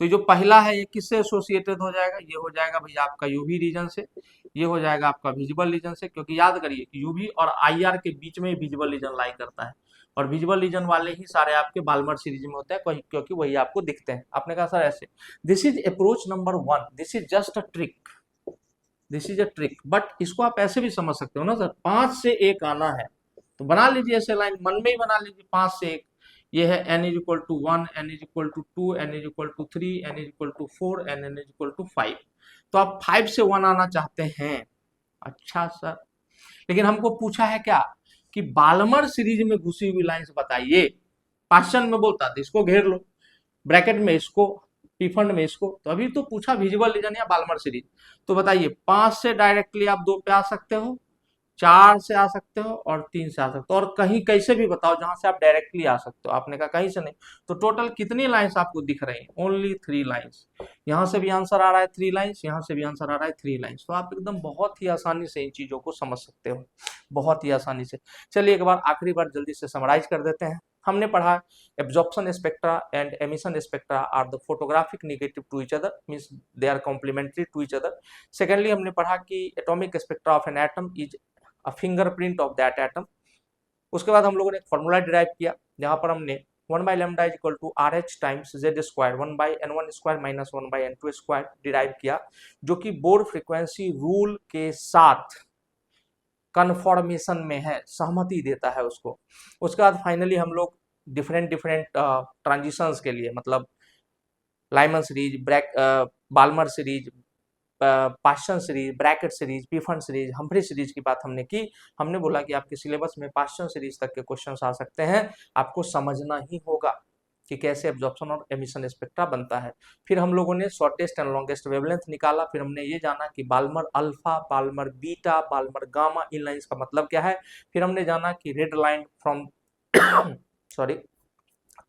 तो ये जो पहला है ये किससे एसोसिएटेड हो जाएगा, ये हो जाएगा भैया आपका यूवी रीजन से, ये हो जाएगा आपका विजिबल रीजन से, क्योंकि याद करिए कि यूवी और आईआर के बीच में विजिबल रीजन लाई करता है, और विजुअल रीजन वाले ही सारे आपके बाल्मर सीरीज में होते हैं, क्योंकि वही आपको दिखते हैं। आपने कहा सर ऐसे, this is approach number 1, this is just a trick, this is a trick, but इसको आप ऐसे भी समझ सकते हो ना सर, 5 से 1 आना है तो बना लीजिए ऐसे लाइन, मन में ही बना लीजिए 5 से 1, ये है n is equal to 1, n is equal to 2, n is equal to 3, n is equal to 4, n is equal to 5। तो आप 5 से 1 आना चाहते हैं। अच्छा सर, लेकिन हमको पूछा है क्या कि बाल्मर सीरीज में घुसी हुई लाइंस बताइए, क्वेश्चन में बोलता था इसको घेर लो, ब्रैकेट में इसको, पीफंड में इसको, तो अभी तो पूछा विजुअल रीजन या बाल्मर सीरीज। तो बताइए 5 से डायरेक्टली आप 2 पे आ सकते हो, 4 से आ सकते हो और 3 से आ सकते हो, और कहीं कैसे भी बताओ जहां से आप डायरेक्टली आ सकते हो। आपने कहा कहीं से नहीं, तो टोटल कितनी लाइंस आपको दिख रही हैं, ओनली 3 लाइंस। यहां से भी आंसर आ रहा है 3 लाइंस, यहां से भी आंसर आ रहा है 3 लाइंस। तो आप एकदम बहुत ही आसानी से इन चीजों को समझ सकते हो, बहुत ही आसानी से। चलिए एक बार आखिरी बार जल्दी से समराइज कर देते हैं। हमने पढ़ा absorption spectra and emission spectra are the photographic negative to each other, means they are complementary to each other. Secondly हमने पढ़ा कि atomic spectra of an atom is a fingerprint of that atom. उसके बाद हम लोगों ने एक formula derive किया जहां पर हमने 1 by lambda is equal to RH times z square 1 by n1 square minus 1 by n2 square derive किया, जो कि बोर्ड फ्रीक्वेंसी रूल के साथ कन्फॉर्मेशन में है, सहमति देता है उसको। उसके बाद फाइनली हम लोग डिफरेंट डिफरेंट ट्रांजिशंस के लिए, मतलब Lyman series, Balmer series, Paschen series, Brackett series, Pfund series, Humphrey series की बात हमने की। हमने बोला कि आपके सिलेबस में पास्चन सीरीज तक के क्वेश्चंस आ सकते हैं, आपको समझना ही होगा कि कैसे एब्जॉर्प्शन और एमिशन स्पेक्ट्रा बनता है। फिर हम लोगों ने शॉर्टेस्ट एंड लॉन्गेस्ट वेवलेंथ निकाला, फिर हमने ये जाना कि Balmer alpha, Balmer beta, Balmer gamma, इन लाइंस का मतलब क्या है। फिर हमने जाना कि red line from sorry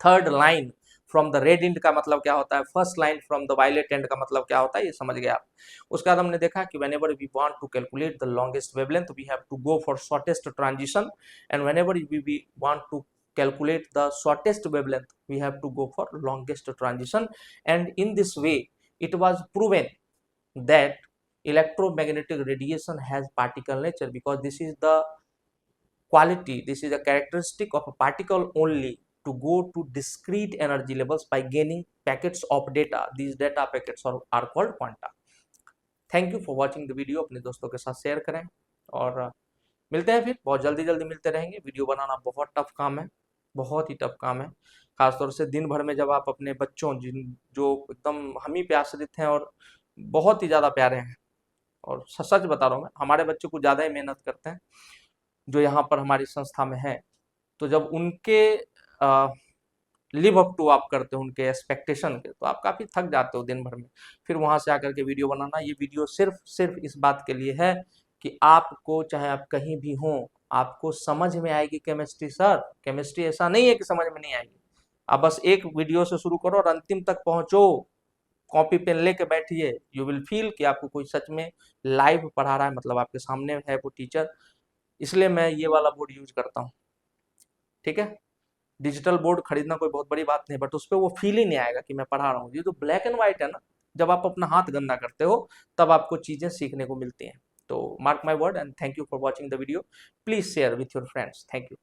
third line from the red end का मतलब क्या होता है, first line from the violet end का मतलब क्या होता है, ये समझ गए आप। उसके बाद हमने देखा कि whenever we want to calculate the longest wavelength we have to go for shortest transition, and whenever we want to calculate the shortest wavelength we have to go for longest transition, and in this way it was proven that electromagnetic radiation has particle nature, because this is the quality, this is a characteristic of a particle only to go to discrete energy levels by gaining packets of data. These data packets are called quanta. Thank you for watching the video, अपने दोस्तों के साथ share करें, और मिलते हैं फिर, बहुत जल्दी जल्दी मिलते रहेंगे। वीडियो बनाना बहुत टफ काम है, बहुत ही टफ काम है, खासतौर से दिन भर में जब आप अपने बच्चों जो एकदम हम ही पे आश्रित हैं और बहुत ही ज़्यादा प्यारे हैं, और सच बता रहा हूँ मैं, हमारे बच्चे कुछ ज़्यादा ही मेहनत करते हैं जो यहाँ पर हमारी संस्था में है। तो जब उनके लिव अप टू आप करते हो उनके एक्सपेक्टेशन के, तो आप काफ़ी थक जाते हो दिन भर में। फिर वहाँ से आकर के वीडियो बनाना, ये वीडियो सिर्फ सिर्फ इस बात के लिए है कि आपको, चाहे आप कहीं भी हों, आपको समझ में आएगी केमिस्ट्री। सर केमिस्ट्री ऐसा नहीं है कि समझ में नहीं आएगी, आप बस एक वीडियो से शुरू करो और अंतिम तक पहुंचो, कॉपी पेन लेके बैठिए, यू विल फील कि आपको कोई सच में लाइव पढ़ा रहा है, मतलब आपके सामने है वो टीचर। इसलिए मैं ये वाला बोर्ड यूज करता हूँ, ठीक है। डिजिटल बोर्ड खरीदना कोई बहुत बड़ी बात नहीं, बट उस पर वो फील ही नहीं आएगा कि मैं पढ़ा रहा हूँ। ये जो ब्लैक एंड व्हाइट है ना, जब आप अपना हाथ गंदा करते हो तब आपको चीजें सीखने को मिलती हैं। तो mark my word, and thank you for watching the video. Please share with your friends. Thank you.